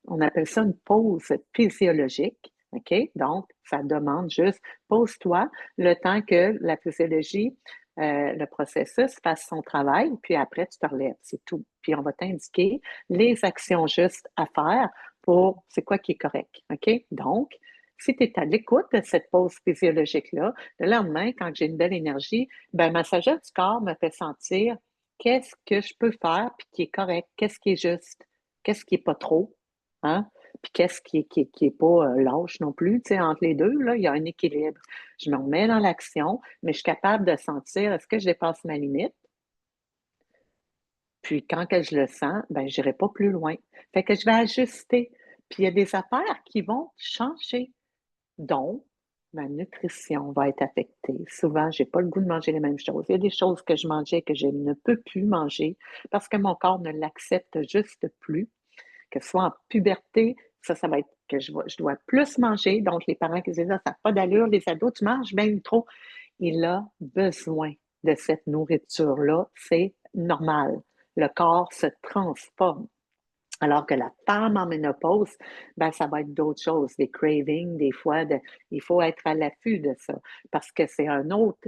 on appelle ça une pause physiologique, OK? Donc, ça demande juste, pose-toi le temps que la physiologie, le processus fasse son travail, puis après, tu te relèves, c'est tout. Puis on va t'indiquer les actions justes à faire pour c'est quoi qui est correct, OK? Donc, si tu es à l'écoute de cette pause physiologique-là, le lendemain, quand j'ai une belle énergie, ben ma sagesse du corps me fait sentir qu'est-ce que je peux faire puis qui est correct, qu'est-ce qui est juste, qu'est-ce qui est pas trop, hein? Puis qu'est-ce qui est pas lâche non plus, tu sais, entre les deux, là, il y a un équilibre. Je me remets dans l'action, mais je suis capable de sentir est-ce que je dépasse ma limite? Puis quand que je le sens, ben j'irai pas plus loin. Fait que je vais ajuster. Puis il y a des affaires qui vont changer, donc ma nutrition va être affectée. Souvent, j'ai pas le goût de manger les mêmes choses. Il y a des choses que je mangeais que je ne peux plus manger parce que mon corps ne l'accepte juste plus. Que ce soit en puberté, ça va être que je dois plus manger. Donc, les parents qui disent, ah, ça n'a pas d'allure, les ados, tu manges bien trop. Il a besoin de cette nourriture-là. C'est normal. Le corps se transforme. Alors que la femme en ménopause, ben, ça va être d'autres choses, des cravings, des fois, il faut être à l'affût de ça, parce que c'est un autre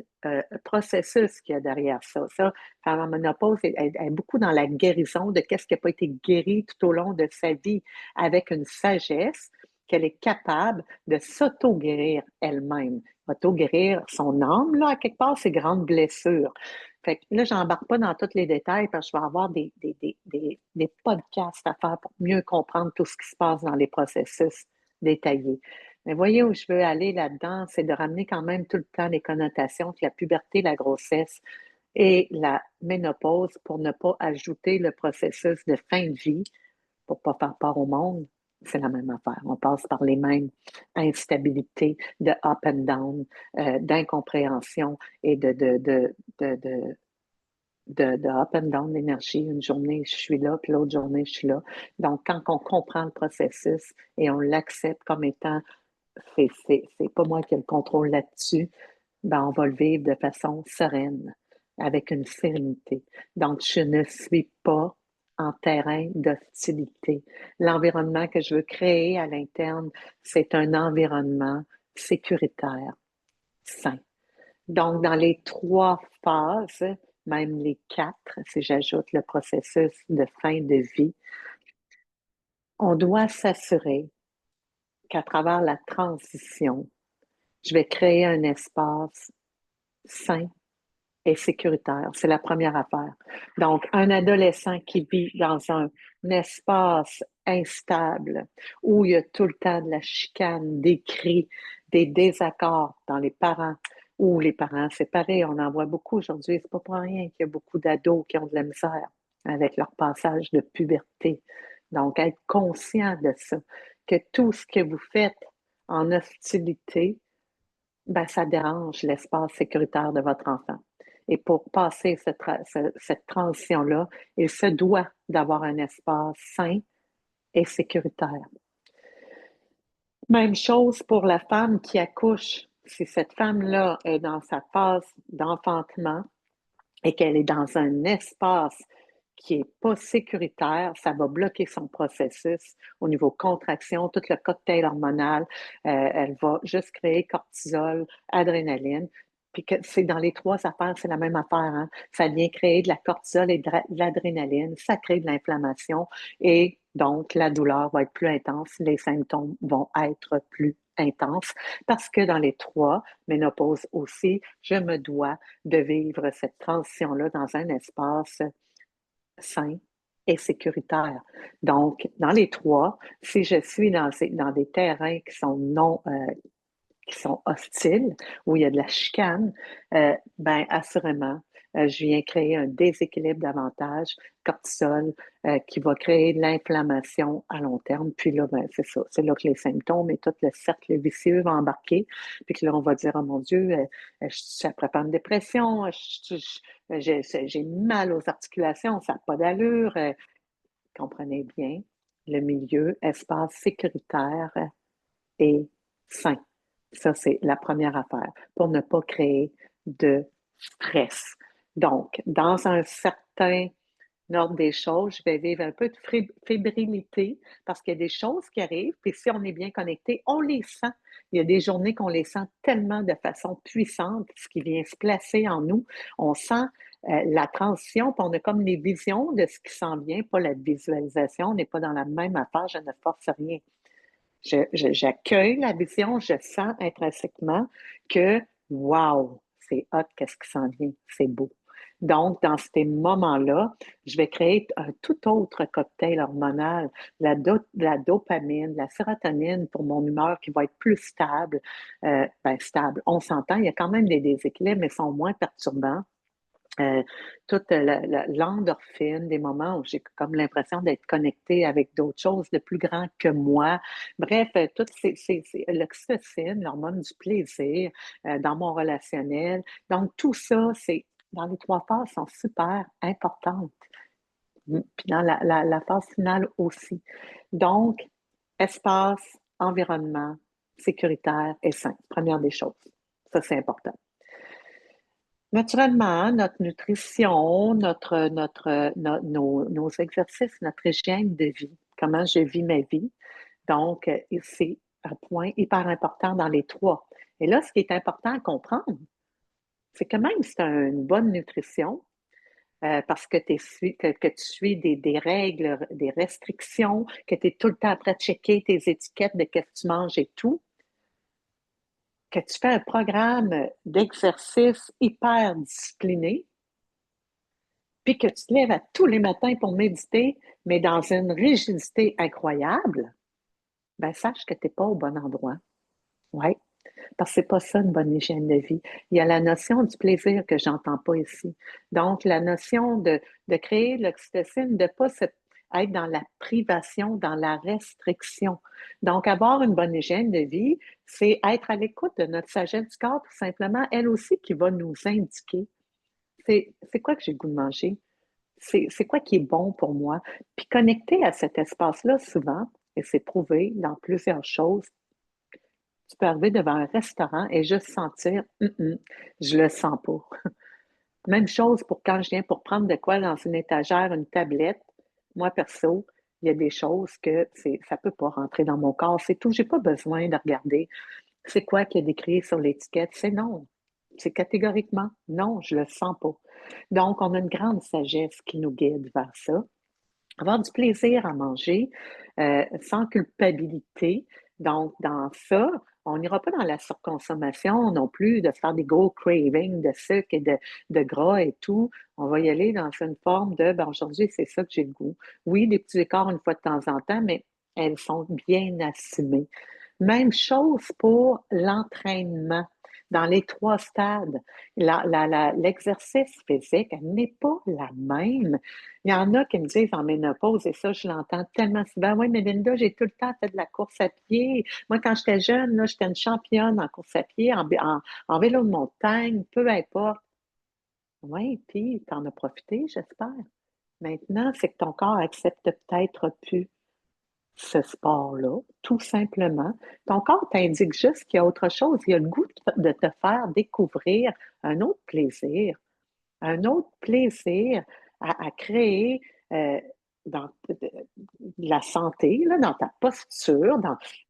processus qu'il y a derrière ça. Ça, femme en ménopause elle est beaucoup dans la guérison de qu'est-ce qui n'a pas été guéri tout au long de sa vie, avec une sagesse qu'elle est capable de s'auto-guérir elle-même, auto-guérir son âme, là, à quelque part, ses grandes blessures. Fait que là, j'embarque pas dans tous les détails parce que je vais avoir des podcasts à faire pour mieux comprendre tout ce qui se passe dans les processus détaillés. Mais voyez où je veux aller là-dedans, c'est de ramener quand même tout le temps les connotations que la puberté, la grossesse et la ménopause pour ne pas ajouter le processus de fin de vie pour ne pas faire peur au monde. C'est la même affaire. On passe par les mêmes instabilités de up and down, d'incompréhension et de up and down d'énergie. Une journée, je suis là, puis l'autre journée, je suis là. Donc, quand on comprend le processus et on l'accepte comme étant, c'est pas moi qui ai le contrôle là-dessus, ben, on va le vivre de façon sereine, avec une sérénité. Donc, je ne suis pas en terrain d'hostilité. L'environnement que je veux créer à l'interne, c'est un environnement sécuritaire, sain. Donc, dans les 3 phases, même les 4, si j'ajoute le processus de fin de vie, on doit s'assurer qu'à travers la transition, je vais créer un espace sain et sécuritaire. C'est la première affaire. Donc, un adolescent qui vit dans un espace instable où il y a tout le temps de la chicane, des cris, des désaccords dans les parents ou les parents séparés. On en voit beaucoup aujourd'hui. C'est pas pour rien qu'il y a beaucoup d'ados qui ont de la misère avec leur passage de puberté. Donc, être conscient de ça, que tout ce que vous faites en hostilité, ben, ça dérange l'espace sécuritaire de votre enfant. Et pour passer cette transition-là, il se doit d'avoir un espace sain et sécuritaire. Même chose pour la femme qui accouche. Si cette femme-là est dans sa phase d'enfantement et qu'elle est dans un espace qui n'est pas sécuritaire, ça va bloquer son processus au niveau contraction, tout le cocktail hormonal. Elle va juste créer cortisol, adrénaline. Puis que c'est dans les 3 affaires, c'est la même affaire. Hein? Ça vient créer de la cortisol et de l'adrénaline, ça crée de l'inflammation et donc la douleur va être plus intense, les symptômes vont être plus intenses parce que dans les 3, ménopause aussi, je me dois de vivre cette transition-là dans un espace sain et sécuritaire. Donc, dans les 3, si je suis dans des terrains qui sont non, qui sont hostiles, où il y a de la chicane, ben assurément, je viens créer un déséquilibre davantage, cortisol, qui va créer de l'inflammation à long terme. Puis là, ben, c'est ça, c'est là que les symptômes et tout le cercle vicieux va embarquer. Puis que là, on va dire, oh mon Dieu, je suis après pas une dépression, j'ai mal aux articulations, ça n'a pas d'allure. Comprenez bien, le milieu, espace sécuritaire et sain. Ça, c'est la première affaire pour ne pas créer de stress. Donc, dans un certain ordre des choses, je vais vivre un peu de fébrilité parce qu'il y a des choses qui arrivent, puis si on est bien connecté, on les sent. Il y a des journées qu'on les sent tellement de façon puissante, ce qui vient se placer en nous. On sent la transition, puis on a comme les visions de ce qui s'en vient, pas la visualisation. On n'est pas dans la même affaire, je ne force rien. J'accueille la vision, je sens intrinsèquement que, wow, c'est hot, qu'est-ce qui s'en vient, c'est beau. Donc, dans ces moments-là, je vais créer un tout autre cocktail hormonal, la dopamine, la sérotonine pour mon humeur qui va être plus stable. Ben, stable, on s'entend, il y a quand même des déséquilibres, mais sont moins perturbants. euh, toute l'endorphine, des moments où j'ai comme l'impression d'être connectée avec d'autres choses de plus grand que moi. Bref, toutes l'oxytocine, l'hormone du plaisir dans mon relationnel. Donc, tout ça, c'est dans les trois phases sont super importantes. Puis dans la phase finale aussi. Donc, espace, environnement, sécuritaire et sain. Première des choses. Ça, c'est important. Naturellement, notre nutrition, nos exercices, notre hygiène de vie, comment je vis ma vie. Donc, c'est un point hyper important dans les trois. Et là, ce qui est important à comprendre, c'est que même si tu as une bonne nutrition, parce que, que tu suis des règles, des restrictions, que tu es tout le temps après de checker tes étiquettes de ce que tu manges et tout, que tu fais un programme d'exercice hyper discipliné, puis que tu te lèves à tous les matins pour méditer, mais dans une rigidité incroyable, ben sache que tu n'es pas au bon endroit. Oui, parce que c'est pas ça une bonne hygiène de vie. Il y a la notion du plaisir que j'entends pas ici. Donc, la notion de créer de l'oxytocine, de pas être dans la privation, dans la restriction. Donc, avoir une bonne hygiène de vie, c'est être à l'écoute de notre sagesse du corps, tout simplement, elle aussi qui va nous indiquer c'est quoi que j'ai le goût de manger? C'est quoi qui est bon pour moi? Puis connecter à cet espace-là, souvent, et c'est prouvé dans plusieurs choses, tu peux arriver devant un restaurant et juste sentir, je le sens pas. Même chose pour quand je viens pour prendre de quoi dans une étagère, une tablette. Moi, perso, il y a des choses que ça peut pas rentrer dans mon corps. C'est tout. J'ai pas besoin de regarder c'est quoi qui est décrit sur l'étiquette. C'est non. C'est catégoriquement non, je le sens pas. Donc, on a une grande sagesse qui nous guide vers ça. Avoir du plaisir à manger sans culpabilité. Donc, dans ça, on n'ira pas dans la surconsommation non plus, de faire des gros cravings de sucre et de gras et tout. On va y aller dans une forme de, ben aujourd'hui, c'est ça que j'ai le goût. Oui, des petits écarts une fois de temps en temps, mais elles sont bien assumées. Même chose pour l'entraînement. Dans les trois stades, l'exercice physique n'est pas la même. Il y en a qui me disent en ménopause, et ça, je l'entends tellement souvent. Oui, mais Linda, j'ai tout le temps fait de la course à pied. Moi, quand j'étais jeune, là, j'étais une championne en course à pied, en vélo de montagne, peu importe. Oui, puis tu en as profité, j'espère. Maintenant, c'est que ton corps accepte peut-être plus ce sport-là, tout simplement. Ton corps t'indique juste qu'il y a autre chose. Il y a le goût de te faire découvrir un autre plaisir à créer euh, dans la santé, là, dans ta posture,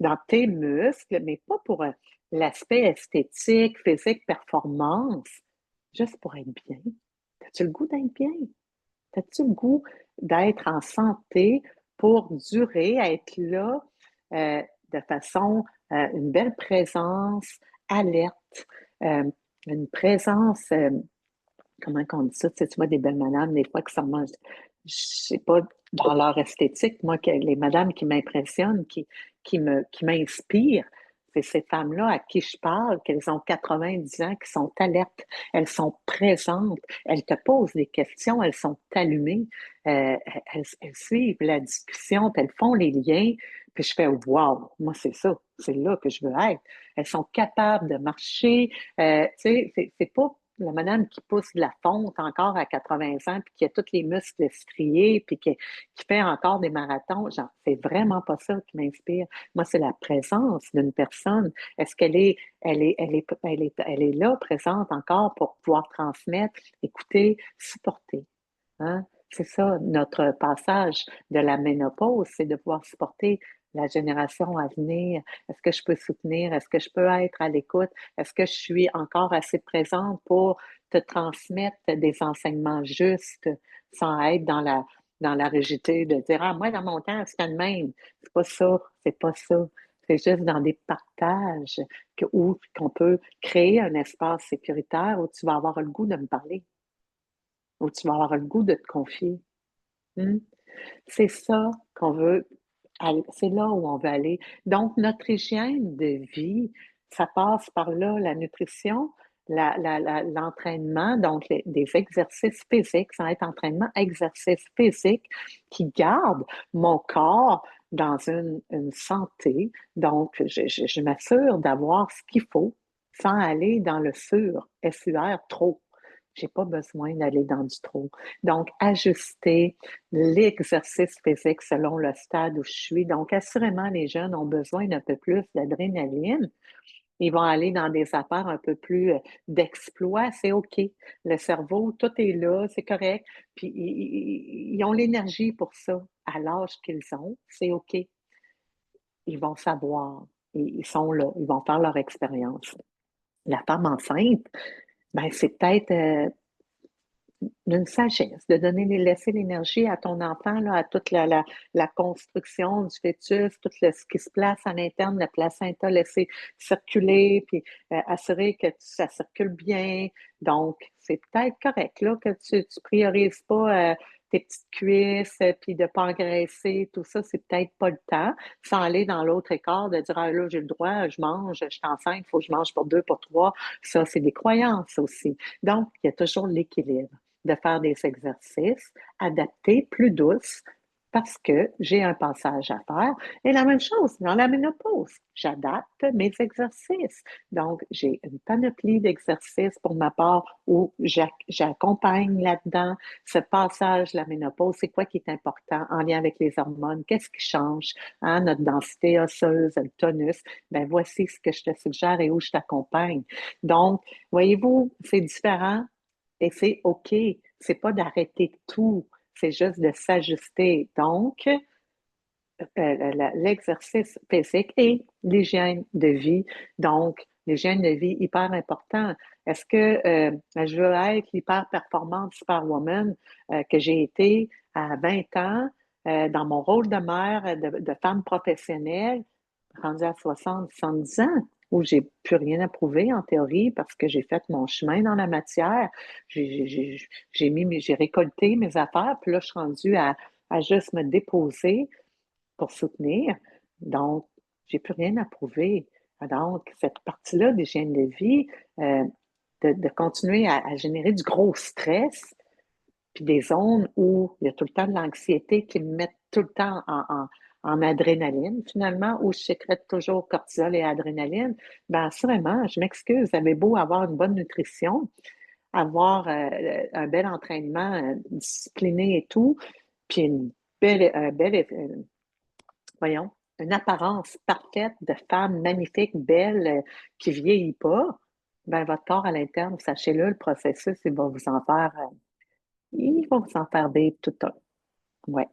dans tes muscles, mais pas pour l'aspect esthétique, physique, performance, juste pour être bien. As-tu le goût d'être bien? As-tu le goût d'être en santé pour durer, être là euh, de façon, une belle présence, alerte, euh, une présence, comment on dit ça? Tu sais, tu vois des belles madames, des fois, qui sont, je sais pas, dans leur esthétique, moi, les madames qui m'impressionnent, qui m'inspirent, c'est ces femmes-là à qui je parle, qu'elles ont 90 ans, qui sont alertes, elles sont présentes, elles te posent des questions, elles sont allumées, elles suivent la discussion, puis elles font les liens, puis je fais wow, moi c'est ça, c'est là que je veux être. Elles sont capables de marcher, tu sais, c'est pas la madame qui pousse de la fonte encore à 80 ans, puis qui a tous les muscles striés, puis qui fait encore des marathons. Genre, c'est vraiment pas ça qui m'inspire. Moi, c'est la présence d'une personne. Est-ce elle est là, présente encore pour pouvoir transmettre, écouter, supporter? Hein? C'est ça, notre passage de la ménopause, c'est de pouvoir supporter la génération à venir. Est-ce que je peux soutenir? Est-ce que je peux être à l'écoute? Est-ce que je suis encore assez présente pour te transmettre des enseignements justes sans être dans la rigidité de dire, ah, moi, dans mon temps, c'était le même. C'est pas ça, c'est pas ça. C'est juste dans des partages où qu'on peut créer un espace sécuritaire où tu vas avoir le goût de me parler, où tu vas avoir le goût de te confier. Hmm? C'est ça qu'on veut, c'est là où on veut aller. Donc, notre hygiène de vie, ça passe par là, la nutrition, l'entraînement, donc des exercices physiques, ça va être entraînement, exercice physique qui garde mon corps dans une santé. Donc, je m'assure d'avoir ce qu'il faut sans aller dans le SUR, trop. J'ai pas besoin d'aller dans du trop. Donc, ajuster l'exercice physique selon le stade où je suis. Donc, assurément, les jeunes ont besoin d'un peu plus d'adrénaline. Ils vont aller dans des affaires un peu plus d'exploit, c'est OK. Le cerveau, tout est là, c'est correct. Puis ils ont l'énergie pour ça à l'âge qu'ils ont, c'est OK. Ils vont savoir, ils sont là, ils vont faire leur expérience. La femme enceinte, ben c'est peut-être d'une sagesse, de laisser l'énergie à ton enfant, là, à toute la construction du fœtus, ce qui se place à l'interne, le placenta, laisser circuler, puis assurer que ça circule bien. Donc, c'est peut-être correct là, que tu ne priorises pas tes petites cuisses, puis de ne pas engraisser, tout ça, c'est peut-être pas le temps, sans aller dans l'autre écart, de dire, ah là, j'ai le droit, je mange, je suis enceinte, il faut que je mange pour deux, pour trois. Ça, c'est des croyances aussi. Donc, il y a toujours l'équilibre de faire des exercices adaptés, plus douces, parce que j'ai un passage à faire. Et la même chose dans la ménopause, j'adapte mes exercices. Donc, j'ai une panoplie d'exercices pour ma part où j'accompagne là-dedans ce passage, la ménopause. C'est quoi qui est important en lien avec les hormones? Qu'est-ce qui change? Hein, notre densité osseuse, le tonus. Ben, voici ce que je te suggère et où je t'accompagne. Donc, voyez-vous, c'est différent et c'est OK. C'est pas d'arrêter tout, c'est juste de s'ajuster. Donc, l'exercice physique et l'hygiène de vie. Donc, l'hygiène de vie, hyper important. Est-ce que je veux être l'hyper performante superwoman que j'ai été à 20 ans dans mon rôle de mère, de femme professionnelle, rendue à 60, 70 ans, où j'ai plus rien à prouver en théorie parce que j'ai fait mon chemin dans la matière. J'ai récolté mes affaires, puis là, je suis rendue à juste me déposer pour soutenir. Donc, j'ai plus rien à prouver. Donc, cette partie-là d'hygiène de vie, euh, de continuer à générer du gros stress, puis des zones où il y a tout le temps de l'anxiété qui me mettent tout le temps en adrénaline, finalement, où je sécrète toujours cortisol et adrénaline, bien, assurément, je m'excuse, vous avez beau avoir une bonne nutrition, avoir un bel entraînement discipliné et tout, puis voyons, une apparence parfaite de femme magnifique, belle, qui vieillit pas, ben votre corps à l'interne, sachez-le, le processus, il va vous en faire vivre tout un. Ouais,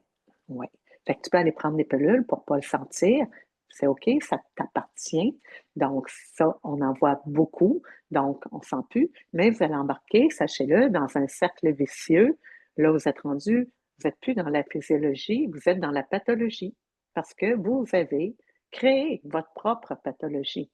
ouais. Fait que tu peux aller prendre des pilules pour pas le sentir. C'est OK, ça t'appartient. Donc, ça, on en voit beaucoup. Donc, on ne sent plus. Mais vous allez embarquer, sachez-le, dans un cercle vicieux. Là, vous êtes rendu, vous n'êtes plus dans la physiologie, vous êtes dans la pathologie. Parce que vous avez créé votre propre pathologie.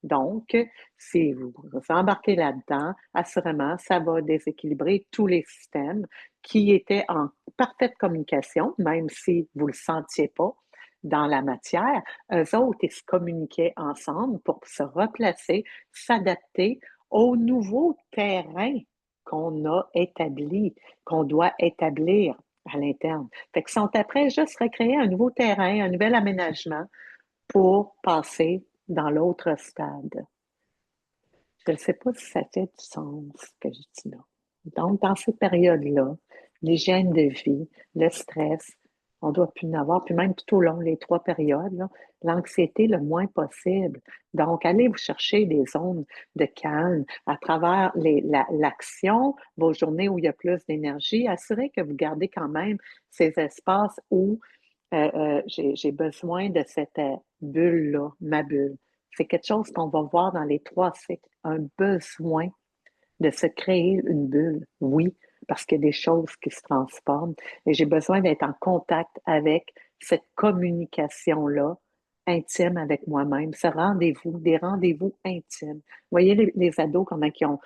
Donc, si vous vous embarquez là-dedans, assurément, ça va déséquilibrer tous les systèmes qui étaient en parfaite communication, même si vous ne le sentiez pas dans la matière. Eux autres, ils se communiquaient ensemble pour se replacer, s'adapter au nouveau terrain qu'on a établi, qu'on doit établir à l'interne. Fait qu'ils sont après juste recréer un nouveau terrain, un nouvel aménagement pour passer dans l'autre stade. Je ne sais pas si ça fait du sens ce que je dis là. Donc, dans ces périodes-là, l'hygiène de vie, le stress, on doit plus en avoir, puis même tout au long des trois périodes, là, l'anxiété le moins possible. Donc, allez vous chercher des zones de calme à travers l'action, vos journées où il y a plus d'énergie. Assurez que vous gardez quand même ces espaces où j'ai besoin de cette bulle-là, ma bulle. C'est quelque chose qu'on va voir dans les trois cycles, un besoin de se créer une bulle, oui, parce qu'il y a des choses qui se transforment et j'ai besoin d'être en contact avec cette communication-là intime avec moi-même, ce rendez-vous, des rendez-vous intimes. Vous voyez les ados, comment tout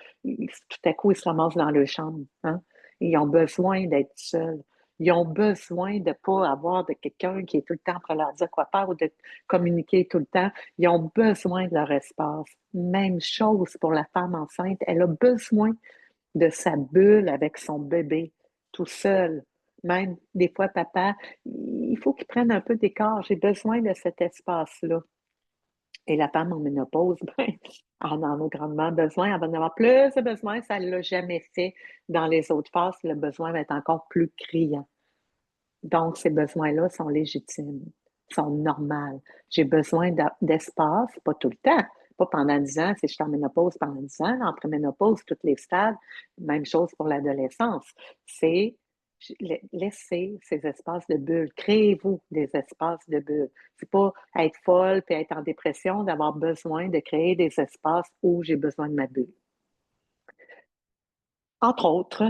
à coup, ils se ramassent dans leur chambre, hein? Ils ont besoin d'être seuls. Ils ont besoin de ne pas avoir de quelqu'un qui est tout le temps pour leur dire quoi faire ou de communiquer tout le temps. Ils ont besoin de leur espace. Même chose pour la femme enceinte. Elle a besoin de sa bulle avec son bébé, tout seul. Même des fois, papa, il faut qu'il prenne un peu d'écart. J'ai besoin de cet espace-là. Et la femme en ménopause, ben, elle en a grandement besoin. Elle va en avoir plus de besoin. Ça ne l'a jamais fait dans les autres phases. Le besoin va être encore plus criant. Donc, ces besoins-là sont légitimes, sont normaux. J'ai besoin d'espace, pas tout le temps, pas pendant 10 ans, si je suis en ménopause pendant 10 ans, entre ménopause, tous les stades, même chose pour l'adolescence. C'est laisser ces espaces de bulle. Créez-vous des espaces de bulle. C'est pas être folle puis être en dépression d'avoir besoin de créer des espaces où j'ai besoin de ma bulle. Entre autres,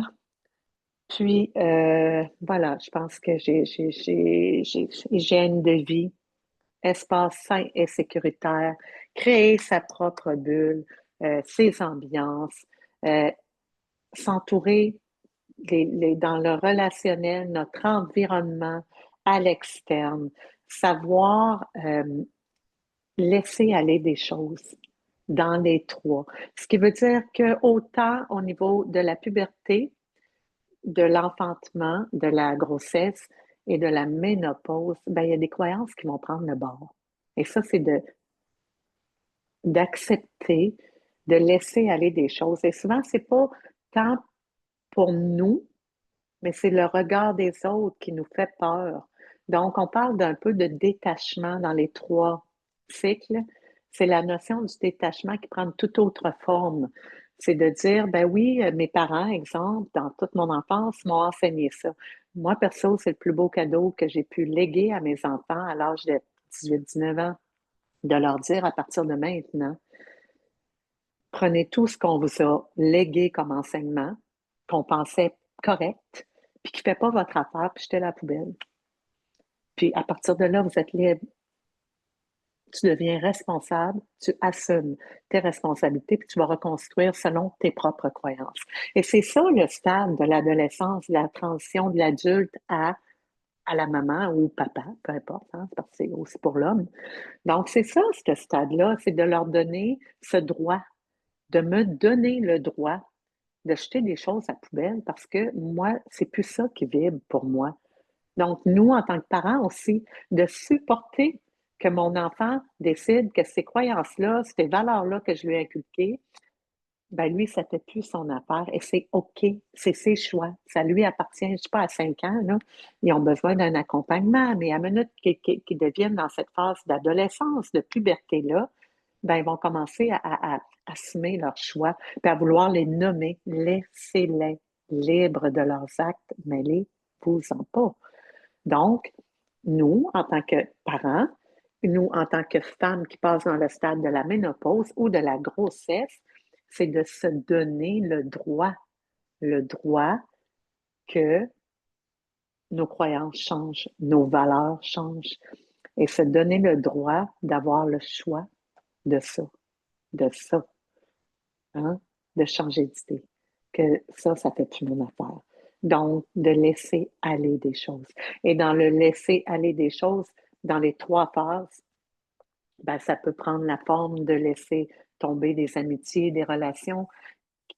puis, voilà, je pense que j'ai hygiène de vie, espace sain et sécuritaire, créer sa propre bulle, ses ambiances, euh, s'entourer dans le relationnel, notre environnement à l'externe, savoir laisser aller des choses dans les trois. Ce qui veut dire que autant au niveau de la puberté, de l'enfantement, de la grossesse et de la ménopause, ben, il y a des croyances qui vont prendre le bord. Et ça, c'est d'accepter, de laisser aller des choses. Et souvent, c'est pas tant pour nous, mais c'est le regard des autres qui nous fait peur. Donc, on parle d'un peu de détachement dans les trois cycles. C'est la notion du détachement qui prend une toute autre forme. C'est de dire, ben oui, mes parents, exemple, dans toute mon enfance, m'ont enseigné ça. Moi, perso, c'est le plus beau cadeau que j'ai pu léguer à mes enfants à l'âge de 18-19 ans, de leur dire à partir de maintenant, prenez tout ce qu'on vous a légué comme enseignement, qu'on pensait correct, puis qui ne fait pas votre affaire, puis jetez à la poubelle. Puis à partir de là, vous êtes libre. Tu deviens responsable, tu assumes tes responsabilités, puis tu vas reconstruire selon tes propres croyances. Et c'est ça le stade de l'adolescence, la transition de l'adulte à la maman ou papa, peu importe, hein, parce que c'est aussi pour l'homme. Donc, c'est ça, ce stade-là, c'est de leur donner ce droit, de me donner le droit de jeter des choses à la poubelle parce que moi, c'est plus ça qui vibre pour moi. Donc, nous, en tant que parents aussi, de supporter que mon enfant décide que ces croyances-là, ces valeurs-là que je lui ai inculquées, ben lui, ça fait plus son affaire et c'est OK, c'est ses choix. Ça lui appartient, je ne sais pas, à 5 ans, là, ils ont besoin d'un accompagnement, mais à minute qu'ils deviennent dans cette phase d'adolescence, de puberté-là, ben ils vont commencer à assumer leurs choix, puis à vouloir les nommer. Laissez-les libres de leurs actes, mais les vous-en pas. Donc, nous, en tant que parents, nous, en tant que femmes qui passent dans le stade de la ménopause ou de la grossesse, c'est de se donner le droit que nos croyances changent, nos valeurs changent, et se donner le droit d'avoir le choix de ça, hein, de changer d'idée, que ça fait plus mon affaire. Donc, de laisser aller des choses. Et dans le laisser aller des choses, dans les trois phases, ben, ça peut prendre la forme de laisser tomber des amitiés, des relations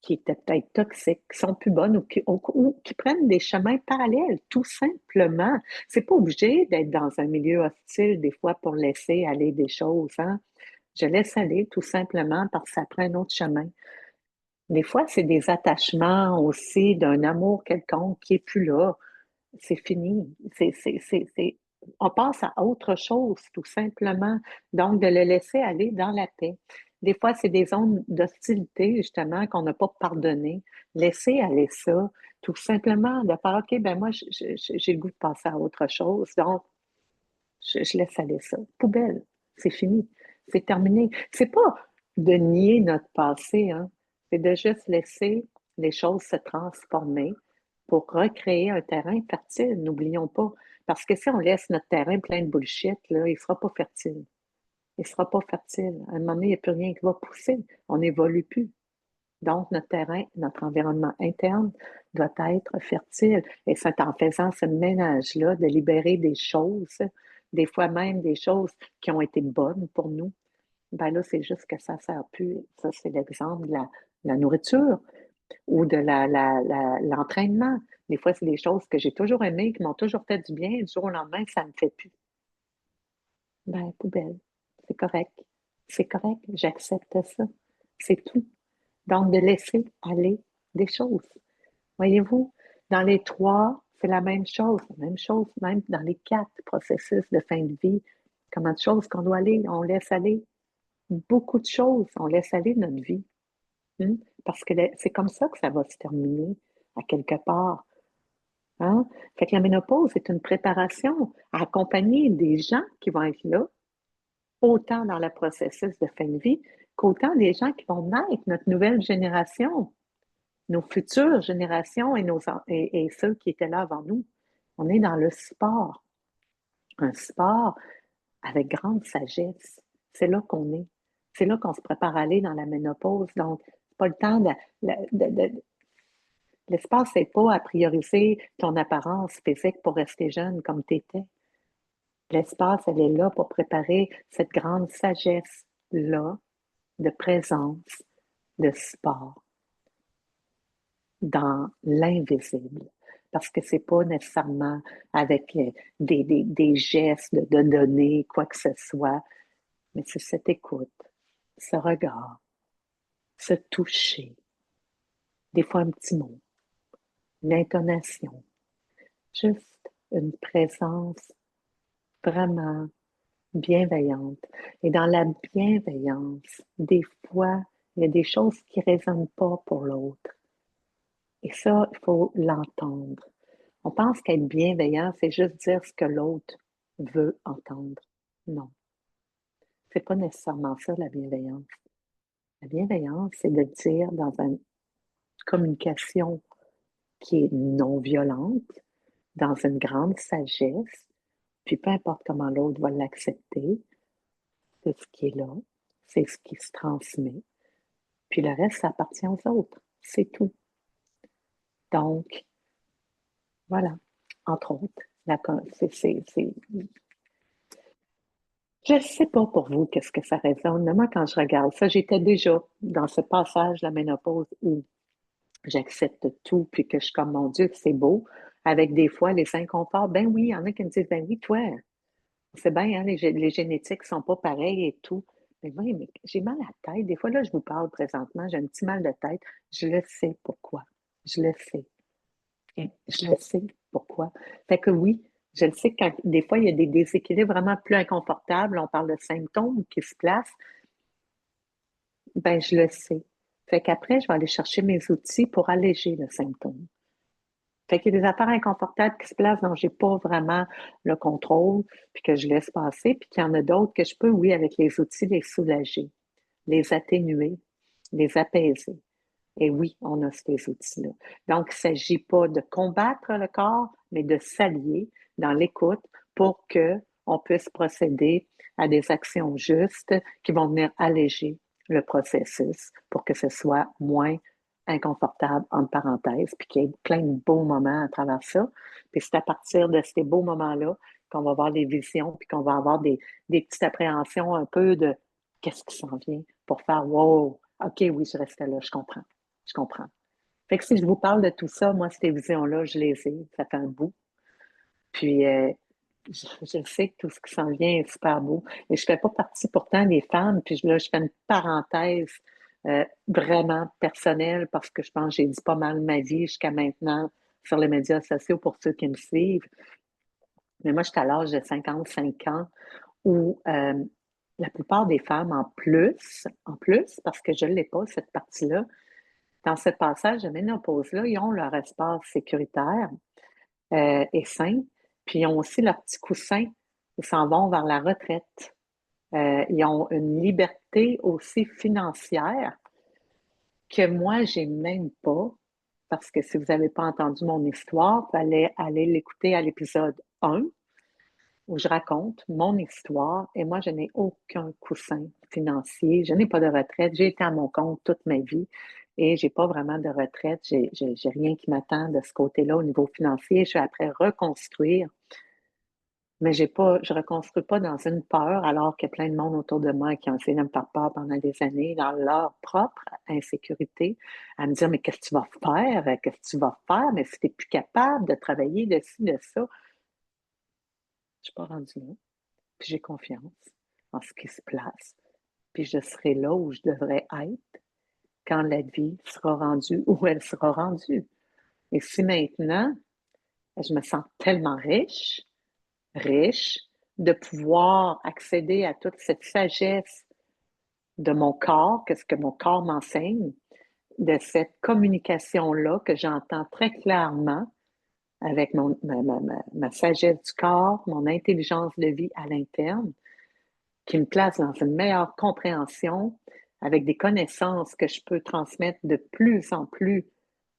qui étaient peut-être toxiques, qui sont plus bonnes ou qui prennent des chemins parallèles, tout simplement. C'est pas obligé d'être dans un milieu hostile des fois pour laisser aller des choses, hein. Je laisse aller tout simplement parce que ça prend un autre chemin. Des fois, c'est des attachements aussi d'un amour quelconque qui est plus là. C'est fini. On passe à autre chose, tout simplement. Donc, de le laisser aller dans la paix. Des fois, c'est des zones d'hostilité, justement, qu'on n'a pas pardonné. Laisser aller ça, tout simplement, de faire, OK, ben moi, j'ai le goût de passer à autre chose. Donc, je laisse aller ça. Poubelle. C'est fini. C'est terminé. C'est pas de nier notre passé, hein. C'est de juste laisser les choses se transformer pour recréer un terrain fertile. N'oublions pas. Parce que si on laisse notre terrain plein de bullshit, là, il ne sera pas fertile. Il ne sera pas fertile. À un moment donné, il n'y a plus rien qui va pousser. On n'évolue plus. Donc, notre terrain, notre environnement interne doit être fertile. Et c'est en faisant ce ménage-là, de libérer des choses, des fois même des choses qui ont été bonnes pour nous, ben là, c'est juste que ça ne sert plus. Ça, c'est l'exemple de la nourriture ou de l'entraînement. Des fois, c'est des choses que j'ai toujours aimées, qui m'ont toujours fait du bien. Du jour au lendemain, ça ne me fait plus. Ben, poubelle. C'est correct. C'est correct. J'accepte ça. C'est tout. Donc, de laisser aller des choses. Voyez-vous, dans les trois, c'est la même chose. La même chose, même dans les quatre processus de fin de vie. Comment de choses qu'on doit aller, on laisse aller. Beaucoup de choses, on laisse aller notre vie. Hein? Parce que c'est comme ça que ça va se terminer, à quelque part. Hein? Fait que la ménopause est une préparation à accompagner des gens qui vont être là, autant dans le processus de fin de vie qu'autant des gens qui vont naître, notre nouvelle génération, nos futures générations et ceux qui étaient là avant nous. On est dans le sport. Un sport avec grande sagesse. C'est là qu'on est. C'est là qu'on se prépare à aller dans la ménopause. Donc, c'est pas le temps l'espace, c'est pas à prioriser ton apparence physique pour rester jeune comme tu étais. L'espace, elle est là pour préparer cette grande sagesse-là de présence, de sport dans l'invisible. Parce que c'est pas nécessairement avec des gestes de donner quoi que ce soit, mais c'est cette écoute, ce regard, ce toucher, des fois un petit mot, l'intonation, juste une présence vraiment bienveillante. Et dans la bienveillance, des fois, il y a des choses qui ne résonnent pas pour l'autre. Et ça, il faut l'entendre. On pense qu'être bienveillant, c'est juste dire ce que l'autre veut entendre. Non, c'est pas nécessairement ça, la bienveillance. La bienveillance, c'est de dire dans une communication qui est non violente, dans une grande sagesse, puis peu importe comment l'autre va l'accepter, c'est ce qui est là, c'est ce qui se transmet, puis le reste, ça appartient aux autres, c'est tout. Donc, voilà, entre autres, je ne sais pas pour vous qu'est-ce que ça résonne, mais moi, quand je regarde ça, j'étais déjà dans ce passage de la ménopause où j'accepte tout, puis que je suis comme, mon Dieu, que c'est beau, avec des fois les inconforts. Ben oui, il y en a qui me disent, ben oui, toi, c'est bien, hein, les génétiques ne sont pas pareilles et tout. Mais oui, mais j'ai mal à la tête. Des fois, là, je vous parle présentement, j'ai un petit mal de tête. Je le sais pourquoi. Je le sais. Je le sais pourquoi. Fait que oui, je le sais que des fois, il y a des déséquilibres vraiment plus inconfortables. On parle de symptômes qui se placent. Ben, je le sais. Fait qu'après, je vais aller chercher mes outils pour alléger le symptôme. Fait qu'il y a des affaires inconfortables qui se placent dont j'ai pas vraiment le contrôle, puis que je laisse passer, puis qu'il y en a d'autres que je peux, oui, avec les outils, les soulager, les atténuer, les apaiser. Et oui, on a ces outils-là. Donc, il ne s'agit pas de combattre le corps, mais de s'allier dans l'écoute pour que on puisse procéder à des actions justes qui vont venir alléger le processus pour que ce soit moins inconfortable, entre parenthèses, puis qu'il y ait plein de beaux moments à travers ça. Puis c'est à partir de ces beaux moments-là qu'on va avoir des visions, puis qu'on va avoir des petites appréhensions un peu de qu'est-ce qui s'en vient pour faire wow, OK, oui, je reste là, je comprends. Je comprends. Fait que si je vous parle de tout ça, moi, ces visions-là, je les ai. Ça fait un bout. Puis, je sais que tout ce qui s'en vient est super beau. Et je ne fais pas partie pourtant des femmes. Puis là, je fais une parenthèse vraiment personnelle parce que je pense que j'ai dit pas mal ma vie jusqu'à maintenant sur les médias sociaux pour ceux qui me suivent. Mais moi, je suis à l'âge de 55 ans où la plupart des femmes, en plus, parce que je ne l'ai pas, cette partie-là, dans ce passage de ménopause-là, ils ont leur espace sécuritaire et sain, puis ils ont aussi leur petit coussin. Ils s'en vont vers la retraite. Ils ont une liberté aussi financière que moi, j'ai même pas, parce que si vous n'avez pas entendu mon histoire, vous allez aller l'écouter à l'épisode 1, où je raconte mon histoire, et moi, je n'ai aucun coussin financier. Je n'ai pas de retraite. J'ai été à mon compte toute ma vie. et j'ai pas vraiment de retraite. J'ai rien qui m'attend de ce côté-là au niveau financier. Je vais après reconstruire, mais je reconstruis pas dans une peur alors qu'il y a plein de monde autour de moi qui ont essayé de me faire peur pendant des années dans leur propre insécurité, à me dire, mais qu'est-ce que tu vas faire? Qu'est-ce que tu vas faire? Mais si tu n'es plus capable de travailler de ci, de ça, je suis pas rendue là. Puis j'ai confiance en ce qui se place. Puis je serai là où je devrais être quand la vie sera rendue où elle sera rendue. Et si maintenant, je me sens tellement riche, de pouvoir accéder à toute cette sagesse de mon corps, qu'est-ce que mon corps m'enseigne, de cette communication-là que j'entends très clairement avec ma sagesse du corps, mon intelligence de vie à l'interne, qui me place dans une meilleure compréhension avec des connaissances que je peux transmettre de plus en plus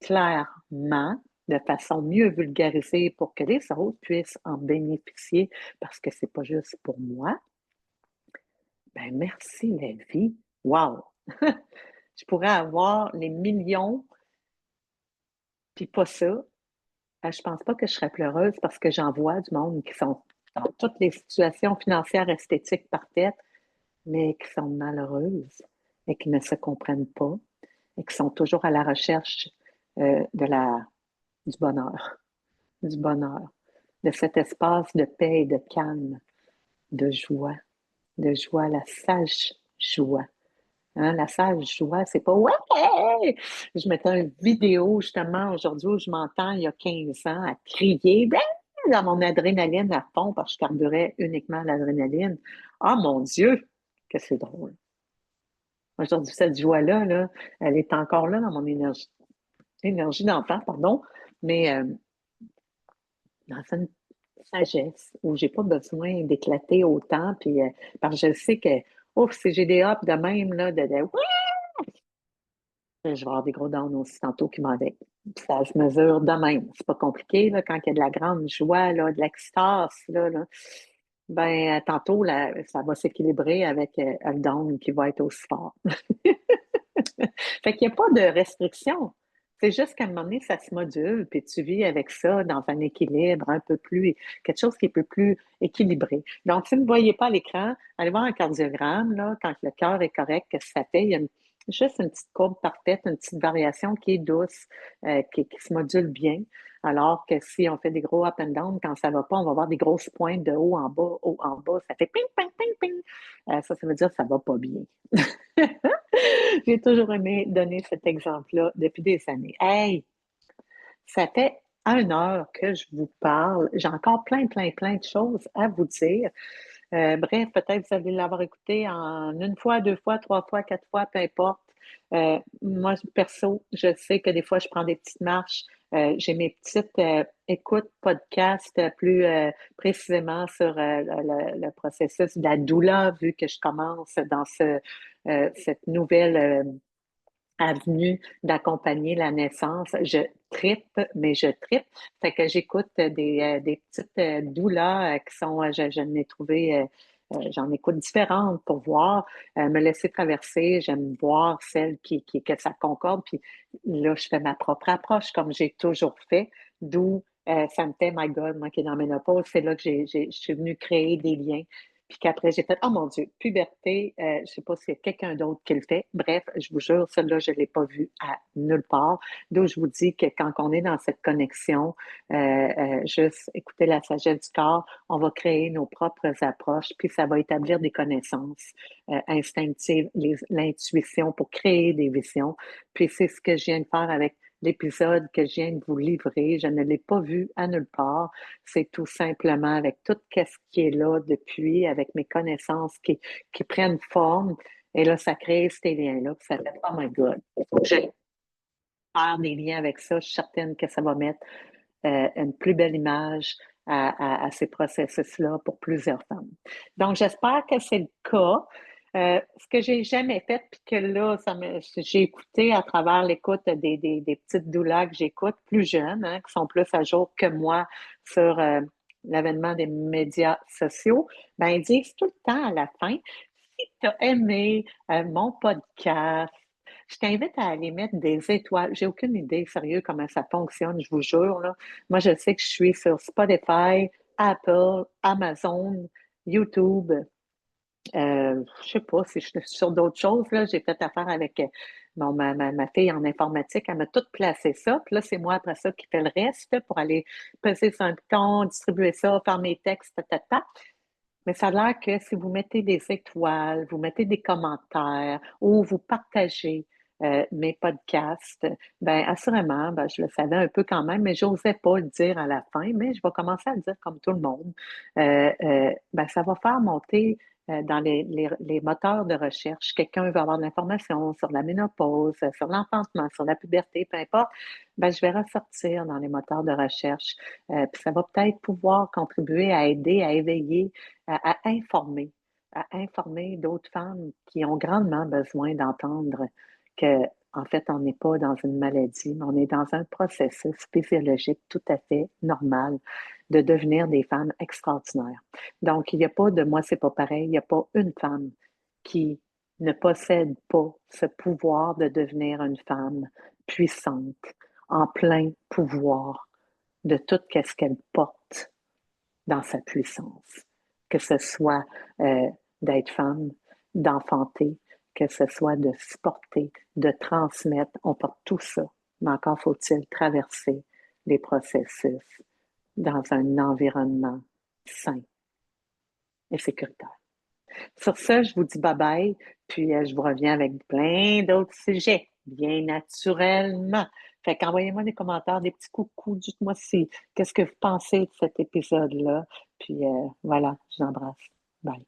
clairement, de façon mieux vulgarisée pour que les autres puissent en bénéficier parce que c'est pas juste pour moi. Ben merci la vie. Wow! Je pourrais avoir les millions, puis pas ça. Je pense pas que je serais pleureuse parce que j'en vois du monde qui sont dans toutes les situations financières, esthétiques parfaites, mais qui sont malheureuses et qui ne se comprennent pas et qui sont toujours à la recherche du bonheur, du bonheur, de cet espace de paix et de calme, de joie, la sage joie. Hein, la sage joie, c'est pas ouais! Je mettais une vidéo justement aujourd'hui où je m'entends il y a 15 ans à crier dans mon adrénaline à fond parce que je carburais uniquement l'adrénaline. Ah mon Dieu, que c'est drôle. Aujourd'hui, cette joie-là, là, elle est encore là dans mon énergie d'enfant, pardon, mais dans une sagesse où j'ai pas besoin d'éclater autant, puis parce que je sais que, ouf, si j'ai des hops de même, là, je vais avoir des gros downs aussi tantôt qui m'en viennent. Ça se mesure de même. C'est pas compliqué, là, quand il y a de la grande joie, là, de l'extase, là, ben, tantôt, là, ça va s'équilibrer avec le down qui va être aussi fort. Fait qu'il n'y a pas de restriction. C'est juste qu'à un moment donné, ça se module, puis tu vis avec ça dans un équilibre un peu plus, quelque chose qui est un peu plus équilibré. Donc, si vous ne voyez pas à l'écran, allez voir un cardiogramme, là, quand le cœur est correct, qu'est-ce que ça fait? Il y a juste une petite courbe parfaite, une petite variation qui est douce, qui se module bien. Alors que si on fait des gros up and down, quand ça ne va pas, on va avoir des grosses pointes de haut en bas. Ça fait ping, ping, ping, ping. Ça veut dire que ça ne va pas bien. J'ai toujours aimé donner cet exemple-là depuis des années. Hey, ça fait 1 heure que je vous parle. J'ai encore plein de choses à vous dire. Bref, peut-être vous allez l'avoir écouté en 1 fois, 2 fois, 3 fois, 4 fois, peu importe. Moi, perso, je sais que des fois, je prends des petites marches. J'ai mes petites écoutes podcast plus précisément sur le processus de la douleur, vu que je commence dans cette nouvelle avenue d'accompagner la naissance. Je trippe, mais je trippe. Fait que j'écoute des petites doulas qui sont, je n'ai trouvé, j'en écoute différentes pour voir, me laisser traverser. J'aime voir celles que ça concorde. Puis là, je fais ma propre approche comme j'ai toujours fait, d'où ça me fait, my God, moi qui est dans la ménopause, c'est là que je suis venue créer des liens. Puis qu'après, j'ai fait, oh mon Dieu, puberté, je ne sais pas s'il y a quelqu'un d'autre qui le fait. Bref, je vous jure, celle-là, je ne l'ai pas vue à nulle part. D'où je vous dis que quand on est dans cette connexion, juste écouter la sagesse du corps, on va créer nos propres approches, puis ça va établir des connaissances instinctives, l'intuition pour créer des visions. Puis c'est ce que je viens de faire avec l'épisode que je viens de vous livrer. Je ne l'ai pas vu à nulle part. C'est tout simplement avec tout ce qui est là depuis, avec mes connaissances qui prennent forme. Et là, ça crée ces liens-là. Puis ça fait, oh my God, je vais faire des liens avec ça. Je suis certaine que ça va mettre une plus belle image à ces processus-là pour plusieurs femmes. Donc, j'espère que c'est le cas. Ce que j'ai jamais fait, puis que là, j'ai écouté à travers l'écoute des petites doulas que j'écoute, plus jeunes, hein, qui sont plus à jour que moi sur l'avènement des médias sociaux, ben, ils disent tout le temps à la fin, si tu as aimé mon podcast, Je t'invite à aller mettre des étoiles. J'ai aucune idée, sérieux, comment ça fonctionne, je vous jure, là. Moi, je sais que je suis sur Spotify, Apple, Amazon, YouTube. Je sais pas si je suis sur d'autres choses, là. J'ai fait affaire avec bon, ma fille en informatique. Elle m'a tout placé ça. Puis là, c'est moi après ça qui fais le reste pour aller peser sur un piton, distribuer ça, faire mes textes, ta. Mais ça a l'air que si vous mettez des étoiles, vous mettez des commentaires ou vous partagez mes podcasts, ben assurément, ben, je le savais un peu quand même, mais j'osais pas le dire à la fin, mais je vais commencer à le dire comme tout le monde. Ben, ça va faire monter dans les moteurs de recherche. Quelqu'un veut avoir de l'information sur la ménopause, sur l'enfantement, sur la puberté, peu importe, ben, je vais ressortir dans les moteurs de recherche. Puis ça va peut-être pouvoir contribuer à aider, à éveiller à informer d'autres femmes qui ont grandement besoin d'entendre que, en fait, on n'est pas dans une maladie, mais on est dans un processus physiologique tout à fait normal de devenir des femmes extraordinaires. Donc, il n'y a pas de moi, c'est pas pareil, il n'y a pas une femme qui ne possède pas ce pouvoir de devenir une femme puissante, en plein pouvoir de tout ce qu'elle porte dans sa puissance, que ce soit d'être femme, d'enfanter, que ce soit de supporter, de transmettre, on porte tout ça. Mais encore faut-il traverser les processus dans un environnement sain et sécuritaire. Sur ce, je vous dis bye-bye, puis je vous reviens avec plein d'autres sujets, bien naturellement. Fait qu'envoyez-moi des commentaires, des petits coucous, dites-moi si, qu'est-ce que vous pensez de cet épisode-là. Puis voilà, je vous embrasse. Bye.